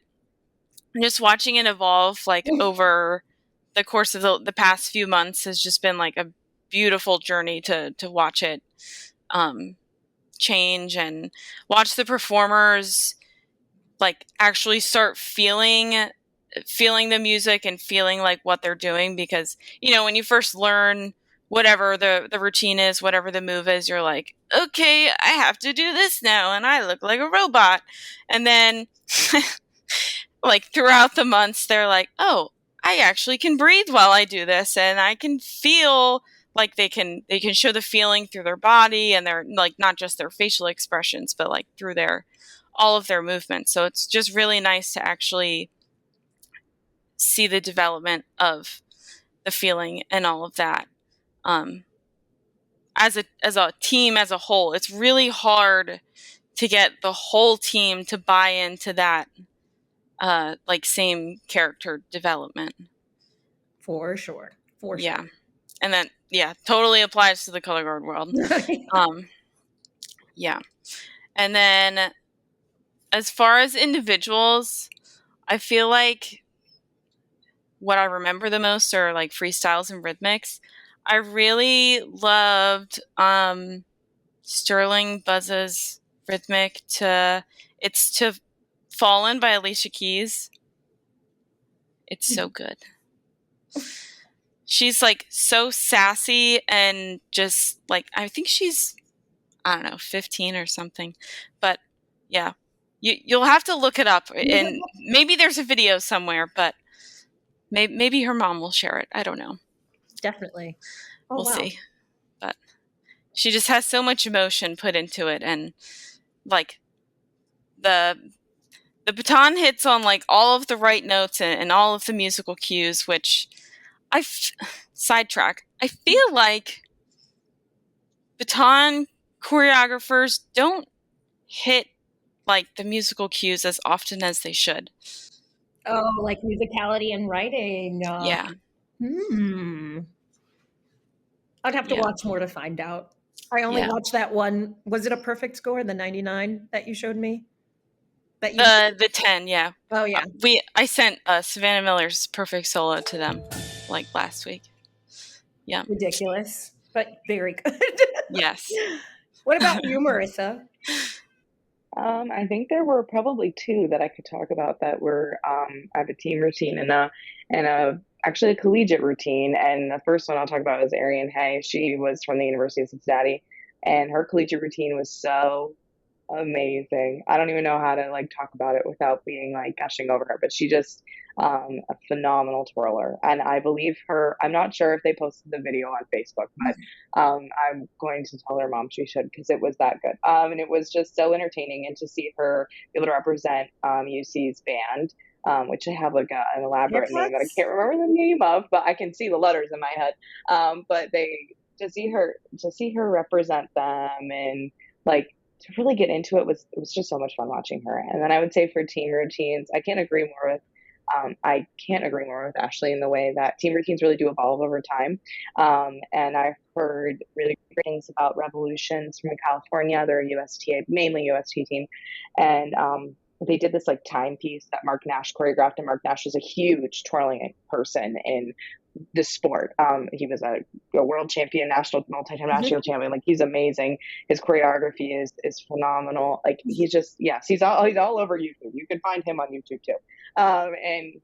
just watching it evolve like over the course of the past few months has just been like a beautiful journey to watch it change and watch the performers like actually start feeling the music and feeling like what they're doing. Because when you first learn whatever the routine is, whatever the move is, you're like, okay, I have to do this now and I look like a robot. And then like throughout the months they're like, oh, I actually can breathe while I do this, and I can feel like they can show the feeling through their body, and they're like not just their facial expressions, but like through all of their movements. So it's just really nice to actually see the development of the feeling and all of that. As a team as a whole, it's really hard to get the whole team to buy into that like same character development. For sure. For Yeah. sure. And then, totally applies to the color guard world. Yeah. And then as far as individuals, I feel like what I remember the most are like freestyles and rhythmics. I really loved Sterling Buzz's rhythmic to Fallen by Alicia Keys. It's so good. She's like so sassy and just like, I think she's, I don't know, 15 or something. But yeah, you'll have to look it up, and maybe there's a video somewhere, but maybe her mom will share it. I don't know. Definitely. We'll see. But she just has so much emotion put into it, and like the baton hits on like all of the right notes and all of the musical cues, which sidetrack. I feel like baton choreographers don't hit like the musical cues as often as they should. Oh, like musicality and writing. Yeah. I'd have to watch more to find out. I only watched that one. Was it a perfect score, the 99 that you showed me? The 10, yeah. Oh yeah. I sent Savannah Miller's perfect solo to them like last week. Yeah. Ridiculous, but very good. Yes. What about you, Marissa? I think there were probably two that I could talk about that were I have a team routine and actually a collegiate routine. And the first one I'll talk about is Arian Hay. She was from the University of Cincinnati, and her collegiate routine was so amazing. I don't even know how to like talk about it without being like gushing over her, but she just a phenomenal twirler. And I believe her, I'm not sure if they posted the video on Facebook, but I'm going to tell her mom she should, because it was that good. And it was just so entertaining, and to see her be able to represent UC's band, which I have like an elaborate name that I can't remember the name of, but I can see the letters in my head. But to see her represent them and like to really get into it was just so much fun watching her. And then I would say for team routines, I can't agree more with Ashley in the way that team routines really do evolve over time. And I've heard really great things about Revolutions from California. They're a USTA, mainly USTA team. And they did this like timepiece that Mark Nash choreographed, and Mark Nash is a huge twirling person in the sport. He was a world champion, multi-time national champion. Like, he's amazing. His choreography is phenomenal. Like, he's just, he's all over YouTube. You can find him on YouTube too. And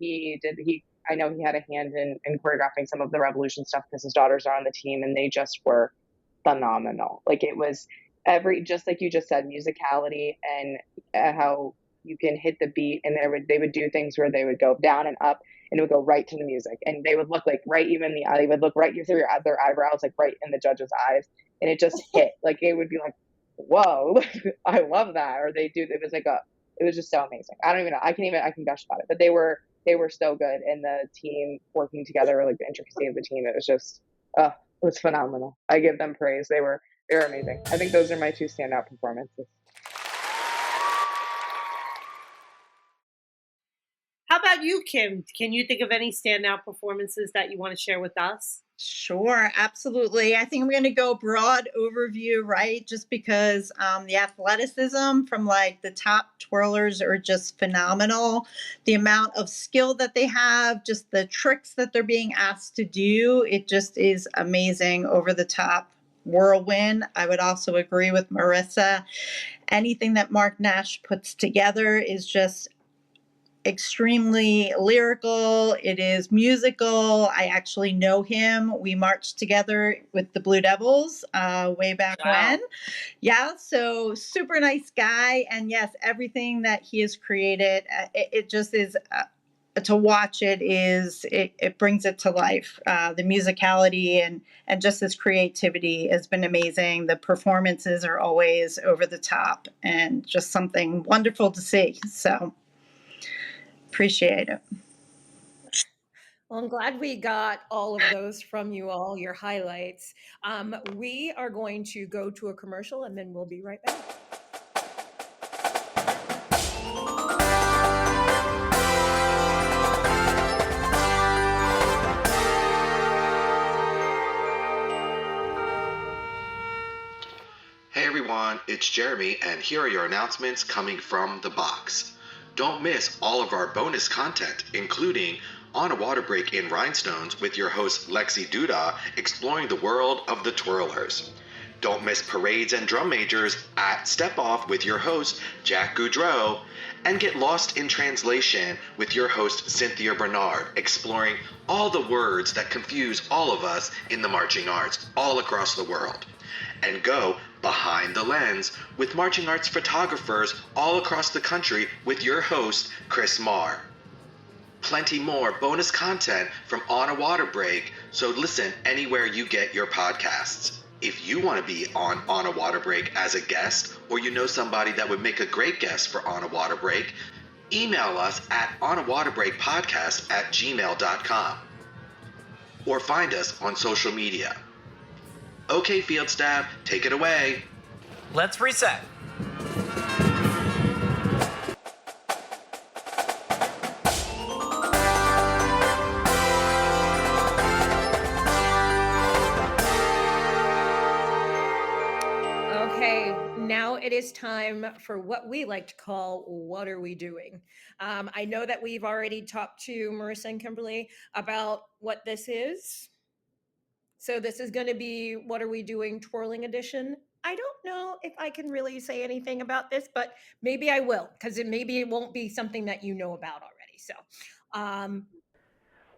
I know he had a hand in choreographing some of the Revolution stuff because his daughters are on the team, and they just were phenomenal. Like, it was just like you just said, musicality and how you can hit the beat, and they would do things where they would go down and up, and it would go right to the music, and they would look like they would look right through their eyebrows, like right in the judge's eyes, and it just hit. Like, it would be like, whoa, I love that. Or it was just so amazing. I don't even know. I can gush about it, but they were so good, and the team working together, like the intricacy of the team, it was just, it was phenomenal. I give them praise. They were amazing. I think those are my two standout performances. How about you, Kim? Can you think of any standout performances that you want to share with us? Sure, absolutely. I think I'm going to go broad overview, right? Just because the athleticism from like the top twirlers are just phenomenal. The amount of skill that they have, just the tricks that they're being asked to do, it just is amazing, over the top, whirlwind. I would also agree with Marissa. Anything that Mark Nash puts together is just extremely lyrical. It is musical. I actually know him. We marched together with the Blue Devils way back when. Yeah, so super nice guy. And yes, everything that he has created, it just is, to watch it brings it to life. The musicality and just his creativity has been amazing. The performances are always over the top and just something wonderful to see. So appreciate it. Well, I'm glad we got all of those from you all, your highlights. We are going to go to a commercial, and then we'll be right back. everyone, it's Jeremy, and here are your announcements coming from the box. Don't miss all of our bonus content, including On a Waterbreak in Rhinestones with your host Lexi Duda, exploring the world of the twirlers. Don't miss Parades and Drum Majors at Step Off with your host Jack Goudreau, and get lost in translation with your host Cynthia Bernard, exploring all the words that confuse all of us in the marching arts all across the world. And go behind the lens with marching arts photographers all across the country with your host Chris Marr. Plenty more bonus content from On A Waterbreak, so listen anywhere you get your podcasts. If you want to be on A Waterbreak as a guest, or you know somebody that would make a great guest for On A Waterbreak, email us at onawaterbreakpodcast@gmail.com or find us on social media. Okay, field staff, take it away. Let's reset. Now it is time for what we like to call What Are We Doing? I know that we've already talked to Marissa and Kimberly about what this is. So this is going to be What Are We Doing Twirling Edition. I don't know if I can really say anything about this, but maybe I will, because maybe it won't be something that you know about already. So,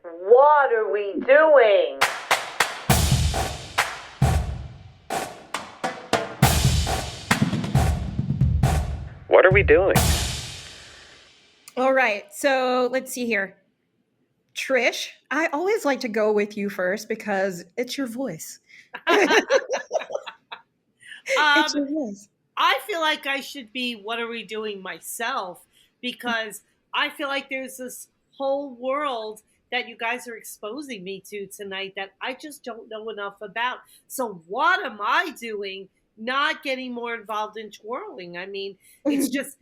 what are we doing? What are we doing? All right, so let's see here. Trish, I always like to go with you first because it's your voice. It's your voice. I feel like I should be What Are We Doing myself, because I feel like there's this whole world that you guys are exposing me to tonight that I just don't know enough about. So what am I doing not getting more involved in twirling? I mean, it's just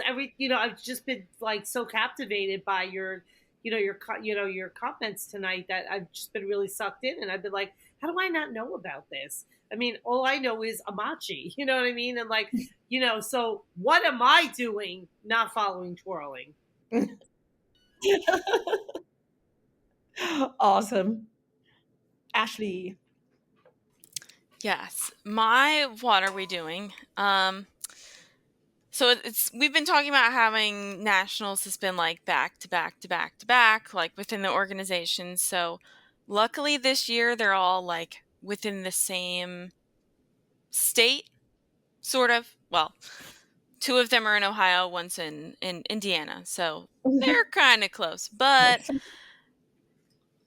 every, I've just been like so captivated by your comments tonight that I've just been really sucked in, and I've been like, how do I not know about this? I mean, all I know is Amachi, you know what I mean? And like, so what am I doing not following twirling? Awesome. Ashley. Yes. My What Are We Doing? So we've been talking about having nationals has been like back to back to back to back, like within the organization. So luckily this year they're all like within the same state, sort of. Well, 2 of them are in Ohio, one's in Indiana. So they're kind of close. But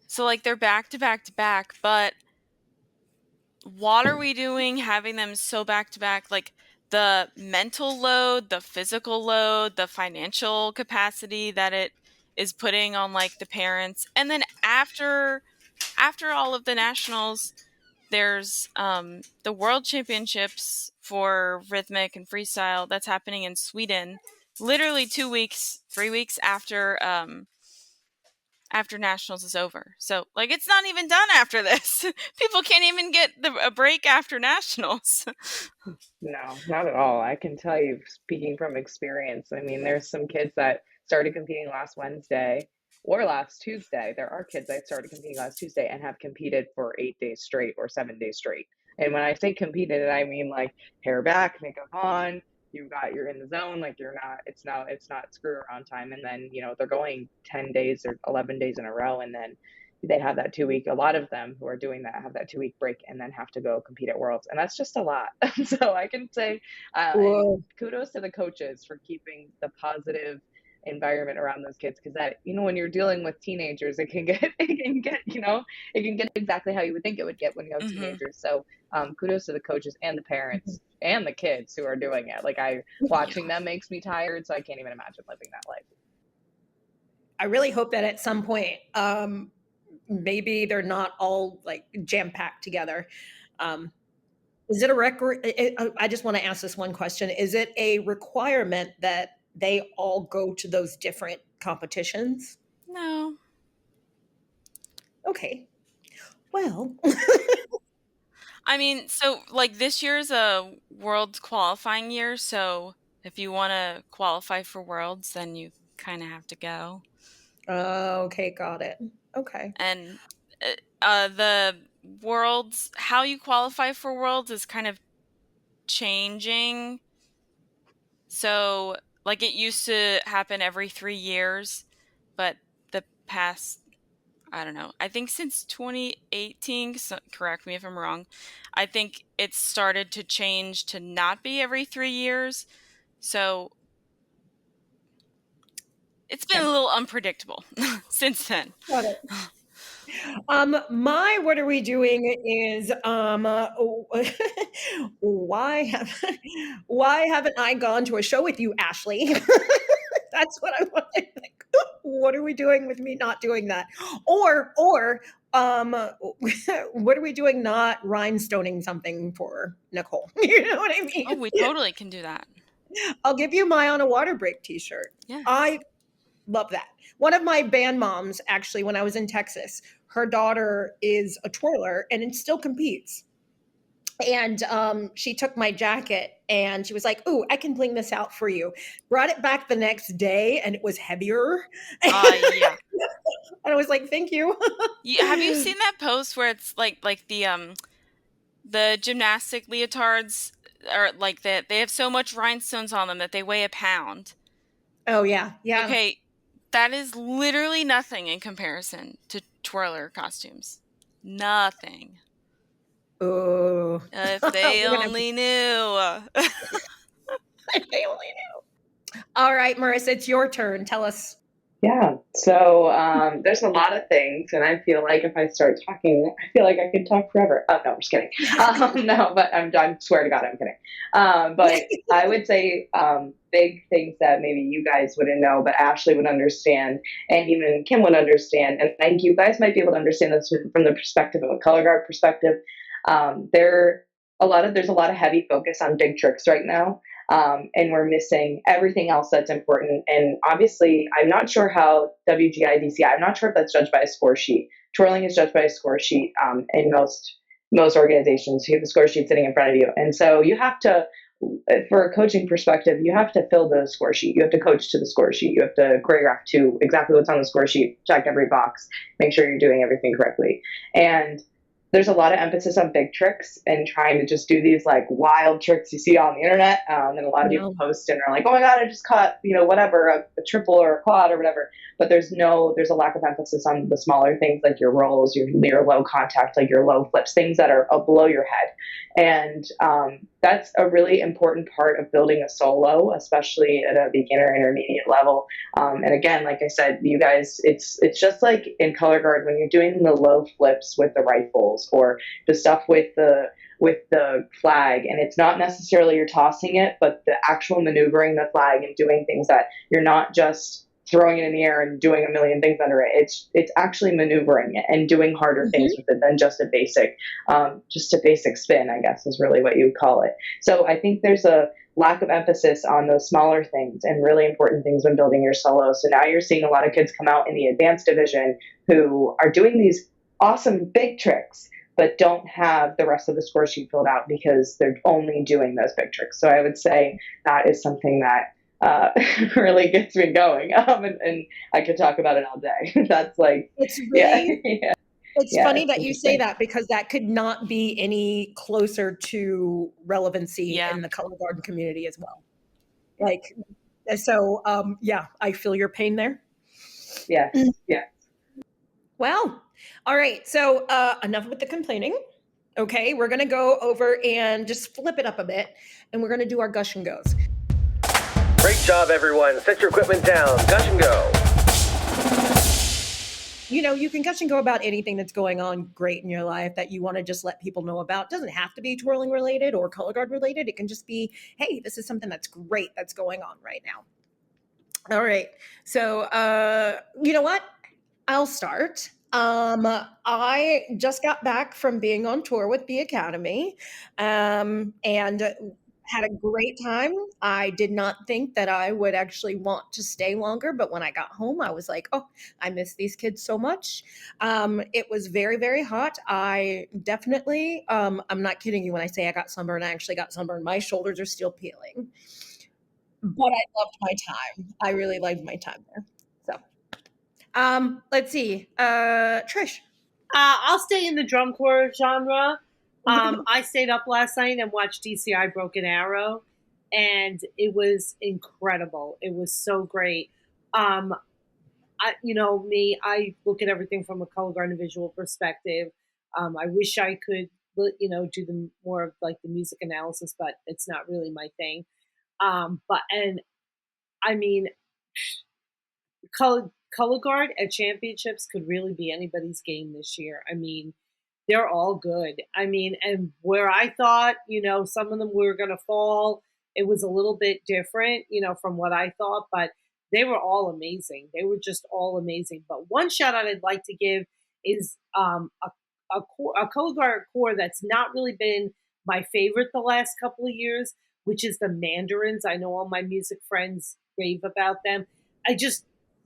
so like they're back to back to back, but what are we doing having them so back to back? Like the mental load, the physical load, the financial capacity that it is putting on like the parents. And then after all of the nationals, there's the world championships for rhythmic and freestyle that's happening in Sweden, literally 3 weeks after nationals is over. So like it's not even done after this. People can't even get a break after nationals. No, not at all. I can tell you, speaking from experience, I mean, there's some kids that started competing last Wednesday or last Tuesday. There are kids that started competing last Tuesday and have competed for 8 days straight or 7 days straight. And when I say competed, I mean like hair back, makeup on, you're in the zone, like it's not screw around time. And then, they're going 10 days or 11 days in a row. And then they have that 2 week, a lot of them who are doing that have that 2 week break and then have to go compete at Worlds. And that's just a lot. So I can say kudos to the coaches for keeping the positive environment around those kids, because that, when you're dealing with teenagers, it can get exactly how you would think it would get when you have teenagers. So kudos to the coaches and the parents and the kids who are doing it. Like watching them makes me tired, so I can't even imagine living that life. I really hope that at some point maybe they're not all like jam-packed together. Is it a record? I just want to ask this one question. Is it a requirement that they all go to those different competitions? No. Okay. Well, I mean, so like this year's a world qualifying year, so if you want to qualify for worlds, then you kind of have to go. Okay, got it. Okay. And the worlds, how you qualify for worlds is kind of changing. So, like, it used to happen every 3 years, but the past, I don't know, I think since 2018, so correct me if I'm wrong, I think it's started to change to not be every 3 years. So it's been a little unpredictable since then. Got it. My what are we doing is why haven't I gone to a show with you, Ashley? That's what I want. Like, what are we doing with me not doing that? Or what are we doing not rhinestoning something for Nicole? You know what I mean? Oh, we totally can do that. I'll give you my On A Waterbreak t-shirt. Yes. I love that. One of my band moms, actually, when I was in Texas, her daughter is a twirler and it still competes. And she took my jacket and she was like, "Ooh, I can bling this out for you." Brought it back the next day and it was heavier. Yeah. And I was like, "Thank you." Have you seen that post where it's like the gymnastic leotards are like that? They have so much rhinestones on them that they weigh a pound. Oh yeah, yeah. Okay, that is literally nothing in comparison to twirler costumes. Nothing. Oh. If they only knew. If they only knew. All right, Marissa, it's your turn. Tell us. Yeah. So there's a lot of things, and I feel like if I start talking, I feel like I could talk forever. Oh no, I'm just kidding. No, but I swear to God, I'm kidding. But I would say big things that maybe you guys wouldn't know, but Ashley would understand, and even Kim would understand, and I think you guys might be able to understand this from the perspective of a color guard perspective. There's a lot of heavy focus on big tricks right now. And we're missing everything else that's important. And obviously, I'm not sure how WGIDCI, I'm not sure if that's judged by a score sheet. Twirling is judged by a score sheet in most organizations. You have the score sheet sitting in front of you. And so you have to, for a coaching perspective, you have to fill the score sheet. You have to coach to the score sheet. You have to choreograph to exactly what's on the score sheet, check every box, make sure you're doing everything correctly. And there's a lot of emphasis on big tricks and trying to just do these like wild tricks you see on the internet. And a lot of people post and are like, "Oh my God, I just caught, whatever, a triple or a quad or whatever." But there's a lack of emphasis on the smaller things like your rolls, your low contact, like your low flips, things that are below your head. And that's a really important part of building a solo, especially at a beginner intermediate level. And again, like I said, you guys, it's just like in color guard when you're doing the low flips with the rifles or the stuff with the flag, and it's not necessarily you're tossing it, but the actual maneuvering the flag and doing things that you're not just throwing it in the air and doing a million things under it. It's actually maneuvering it and doing harder things with it than just a basic spin, I guess is really what you would call it. So I think there's a lack of emphasis on those smaller things and really important things when building your solo. So now you're seeing a lot of kids come out in the advanced division who are doing these awesome big tricks, but don't have the rest of the score sheet filled out because they're only doing those big tricks. So I would say that is something that really gets me going. And I could talk about it all day. That's like, it's really, yeah. It's funny that you say that because that could not be any closer to relevancy in the color guard community as well. Like, so, I feel your pain there. Yeah. Yeah. Well, all right. So enough with the complaining. Okay. We're going to go over and just flip it up a bit and we're going to do our gush and goes. Great job, everyone. Set your equipment down. Gush and go. You can gush and go about anything that's going on great in your life that you want to just let people know about. It doesn't have to be twirling related or color guard related. It can just be, hey, this is something that's great that's going on right now. All right. So, you know what? I'll start. I just got back from being on tour with the Academy. And had a great time. I did not think that I would actually want to stay longer, but when I got home, I was like, oh, I miss these kids so much. It was very, very hot. I definitely, I'm not kidding you when I say I got sunburned. I actually got sunburned. My shoulders are still peeling, but I loved my time. I really loved my time there. So, let's see. Trish. I'll stay in the drum corps genre. I stayed up last night and watched DCI Broken Arrow, and it was incredible. It was so great. I look at everything from a color guard and visual perspective. I wish I could, do the more of like the music analysis, but it's not really my thing. Color guard at championships could really be anybody's game this year. I mean, they're all good. I mean, and where I thought, some of them were going to fall, it was a little bit different, from what I thought, but they were all amazing. They were just all amazing. But one shout out I'd like to give is a color guard corps that's not really been my favorite the last couple of years, which is the Mandarins. I know all my music friends rave about them.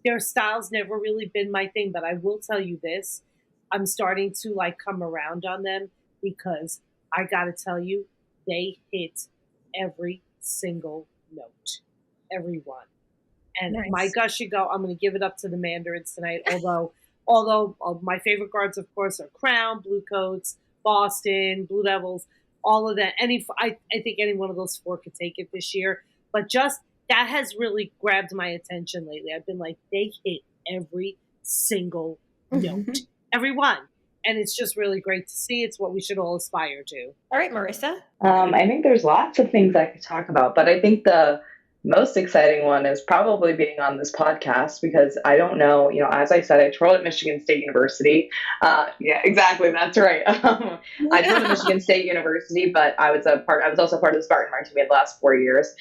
Their style's never really been my thing, but I will tell you this. I'm starting to come around on them because I got to tell you, they hit every single note, every one. And Nice. My Gush should go. I'm going to give it up to the Mandarins tonight. Although my favorite guards, of course, are Crown, Blue Coats, Boston, Blue Devils, all of that. I think any one of those four could take it this year. But just that has really grabbed my attention lately. I've been like, they hit every single note, every one. And it's just really great to see. It's what we should all aspire to. All right, Marissa. I think there's lots of things I could talk about, but I think the most exciting one is probably being on this podcast because I don't know, as I said, I twirled at Michigan State University. Yeah, exactly. That's right. I twirled at Michigan State University, but I was also part of the Spartan Marching Band the last 4 years.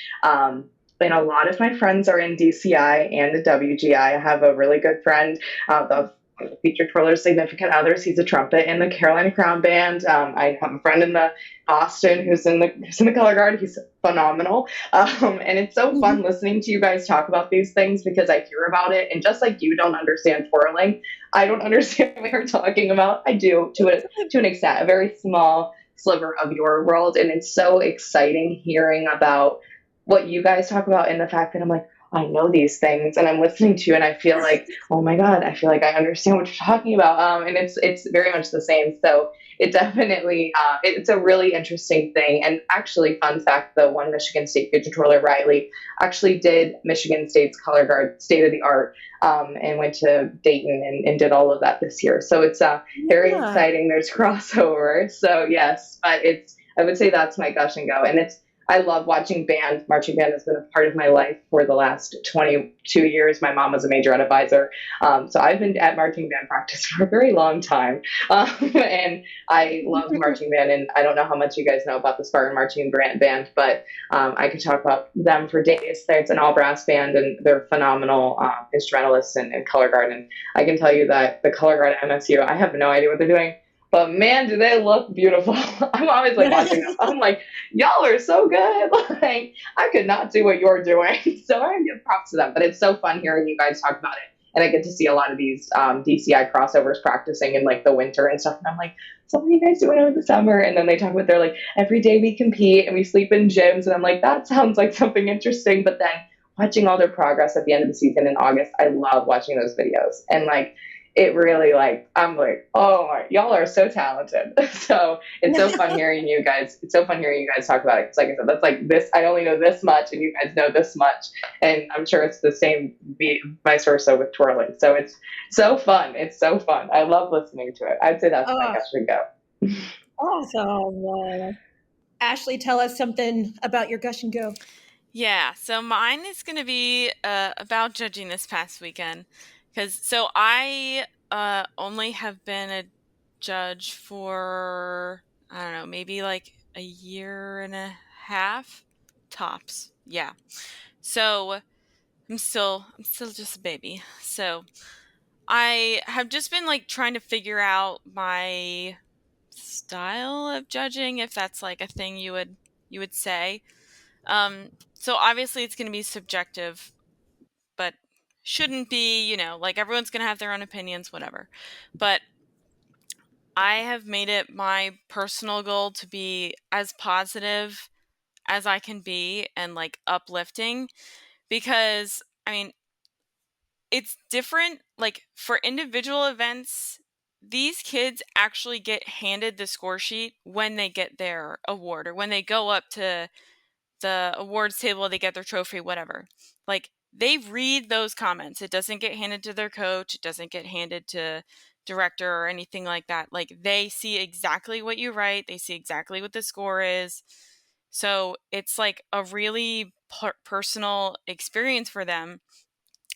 And a lot of my friends are in DCI and the WGI. I have a really good friend, the featured twirler's significant others. He's a trumpet in the Carolina Crown Band. I have a friend in the Boston who's in the color guard. He's phenomenal. And it's so fun listening to you guys talk about these things because I hear about it. And just like you don't understand twirling, I don't understand what you're talking about. I do to an extent, a very small sliver of your world. And it's so exciting hearing about what you guys talk about and the fact that I'm like, I know these things and I'm listening to you and I feel like, oh my God, I feel like I understand what you're talking about. And it's very much the same. So it definitely, it's a really interesting thing. And actually, fun fact, the one Michigan State featured twirler, Riley, actually did Michigan State's color guard state of the art and went to Dayton and did all of that this year. So it's very exciting. There's crossover. So yes, but I would say that's my Gush and Go. And I love watching band. Marching band has been a part of my life for the last 22 years. My mom was a majorette advisor. So I've been at marching band practice for a very long time. And I love marching band. And I don't know how much you guys know about the Spartan Marching Band, but I could talk about them for days. It's an all brass band and they're phenomenal instrumentalists and color guard. And I can tell you that the color guard at MSU, I have no idea what they're doing. But man, do they look beautiful. I'm always watching them. I'm like, y'all are so good. Like, I could not do what you're doing. So I give props to them. But it's so fun hearing you guys talk about it. And I get to see a lot of these DCI crossovers practicing in the winter and stuff. And I'm like, so what are you guys doing over the summer? And then they talk about every day we compete and we sleep in gyms. And I'm like, that sounds like something interesting. But then watching all their progress at the end of the season in August, I love watching those videos. And it really I'm like, oh my, y'all are so talented. So it's so fun hearing you guys. It's so fun hearing you guys talk about it. Because like I said, that's this, I only know this much and you guys know this much. And I'm sure it's the same vice versa with twirling. So it's so fun. It's so fun. I love listening to it. I'd say that's my Gush and Go. Awesome. Ashley, tell us something about your Gush and Go. Yeah, so mine is going to be about judging this past weekend. So I only have been a judge for, I don't know, maybe a year and a half tops. Yeah. So I'm still just a baby. So I have just been trying to figure out my style of judging, if that's a thing you would say. So obviously it's going to be subjective, but shouldn't be, like everyone's going to have their own opinions, whatever. But I have made it my personal goal to be as positive as I can be and like uplifting, because I mean, it's different. Like for individual events, these kids actually get handed the score sheet when they get their award or when they go up to the awards table, they get their trophy, whatever. Like they read those comments. It doesn't get handed to their coach. It doesn't get handed to director or anything like that. Like they see exactly what you write. They see exactly what the score is. So it's like a really personal experience for them.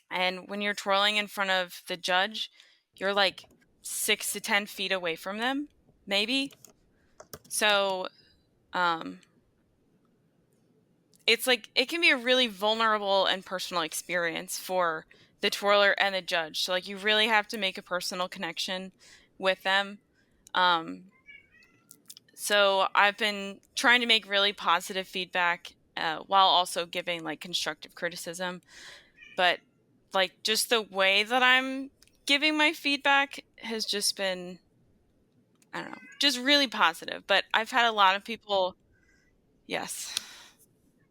And when you're twirling in front of the judge, you're like 6 to 10 feet away from them, maybe. So, it's like it can be a really vulnerable and personal experience for the twirler and the judge. So like you really have to make a personal connection with them. So I've been trying to make really positive feedback while also giving like constructive criticism. But like just the way that I'm giving my feedback has just been, I don't know, just really positive. But I've had a lot of people, yes.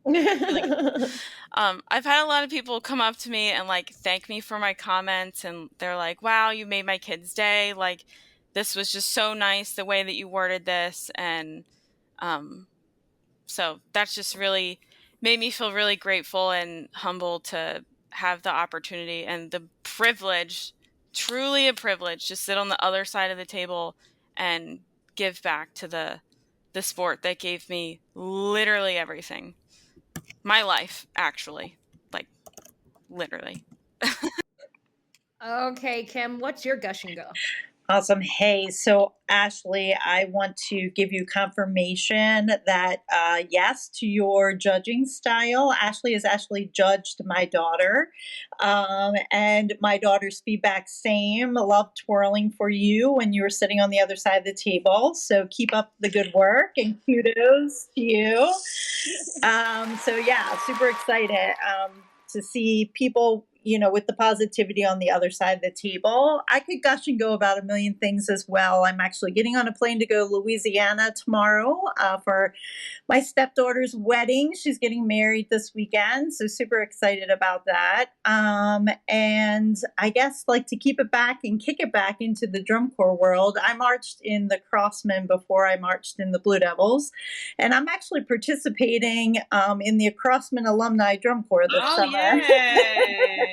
Really good. I've had a lot of people come up to me and like thank me for my comments, and they're like, wow, you made my kid's day. Like this was just so nice the way that you worded this. And so that's just really made me feel really grateful and humble to have the opportunity and the privilege, truly a privilege, to sit on the other side of the table and give back to the sport that gave me literally everything. My life, actually. Like, literally. Okay, Kim, what's your gush and go? Awesome. Hey, so Ashley, I want to give you confirmation that yes to your judging style. Ashley has actually judged my daughter, and my daughter's feedback same. Love twirling for you when you were sitting on the other side of the table. So keep up the good work and kudos to you. So yeah, super excited to see people, with the positivity on the other side of the table. I could gush and go about a million things as well. I'm actually getting on a plane to go to Louisiana tomorrow for my stepdaughter's wedding. She's getting married this weekend, so super excited about that. And I guess like to keep it back and kick it back into the drum corps world, I marched in the Crossmen before I marched in the Blue Devils, and I'm actually participating in the Crossmen Alumni Drum Corps this summer. Yay!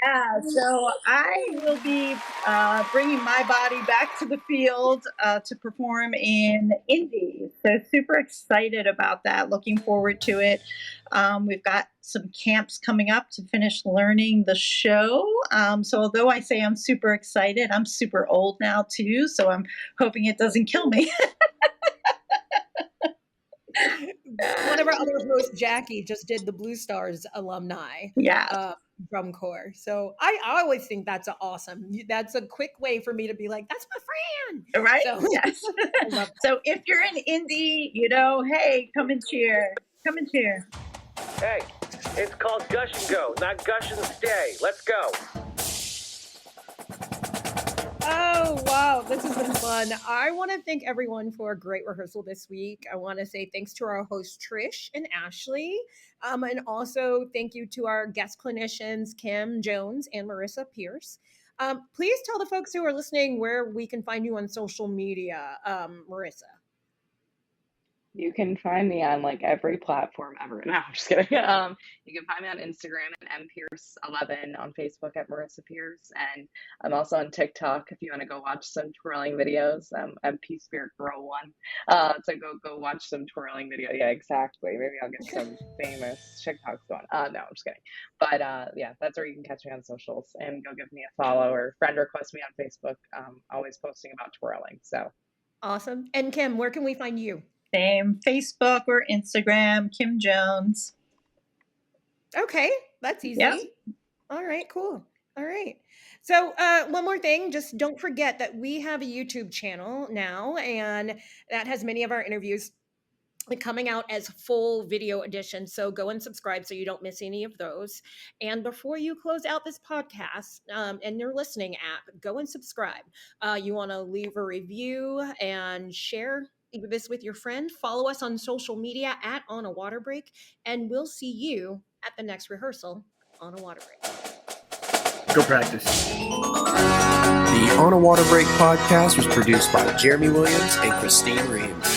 Yeah, so I will be bringing my body back to the field to perform in Indy. So super excited about that. Looking forward to it. We've got some camps coming up to finish learning the show. So although I say I'm super excited, I'm super old now too. So I'm hoping it doesn't kill me. One of our other hosts, Jackie, just did the Blue Stars alumni drum corps. So I always think that's awesome. That's a quick way for me to be like, that's my friend. Right? So, yes. So if you're in Indy, hey, come and cheer. Come and cheer. Hey, it's called Gush and Go, not Gush and Stay. Let's go. Oh, wow. This has been fun. I want to thank everyone for a great rehearsal this week. I want to say thanks to our hosts, Trish and Ashley. And also thank you to our guest clinicians, Kim Jones and Marissa Pierce. Please tell the folks who are listening where we can find you on social media, Marissa. You can find me on like every platform ever. No, I'm just kidding. You can find me on Instagram at mpierce11, on Facebook at Marissa Pierce, and I'm also on TikTok if you want to go watch some twirling videos. I'm P Spirit Girl 1. So go watch some twirling video. Yeah, exactly. Maybe I'll get some famous TikToks going. No, I'm just kidding. But yeah, that's where you can catch me on socials, and go give me a follow or friend request me on Facebook. Always posting about twirling. So awesome. And Kim, where can we find you? Same, Facebook or Instagram, Kim Jones. Okay, that's easy. Yep. All right, cool. All right. So one more thing, just don't forget that we have a YouTube channel now, and that has many of our interviews. coming out as full video edition. So go and subscribe so you don't miss any of those. And before you close out this podcast and your listening app, go and subscribe. You want to leave a review and share this with your friend. Follow us on social media at On A Waterbreak, and we'll see you at the next rehearsal on A Waterbreak. Go practice. The On A Waterbreak podcast was produced by Jeremy Williams and Christine Reams.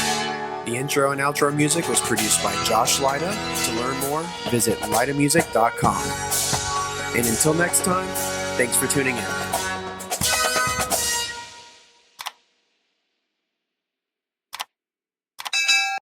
The intro and outro music was produced by Josh Lyda. To learn more, visit lydamusic.com. And until next time, thanks for tuning in.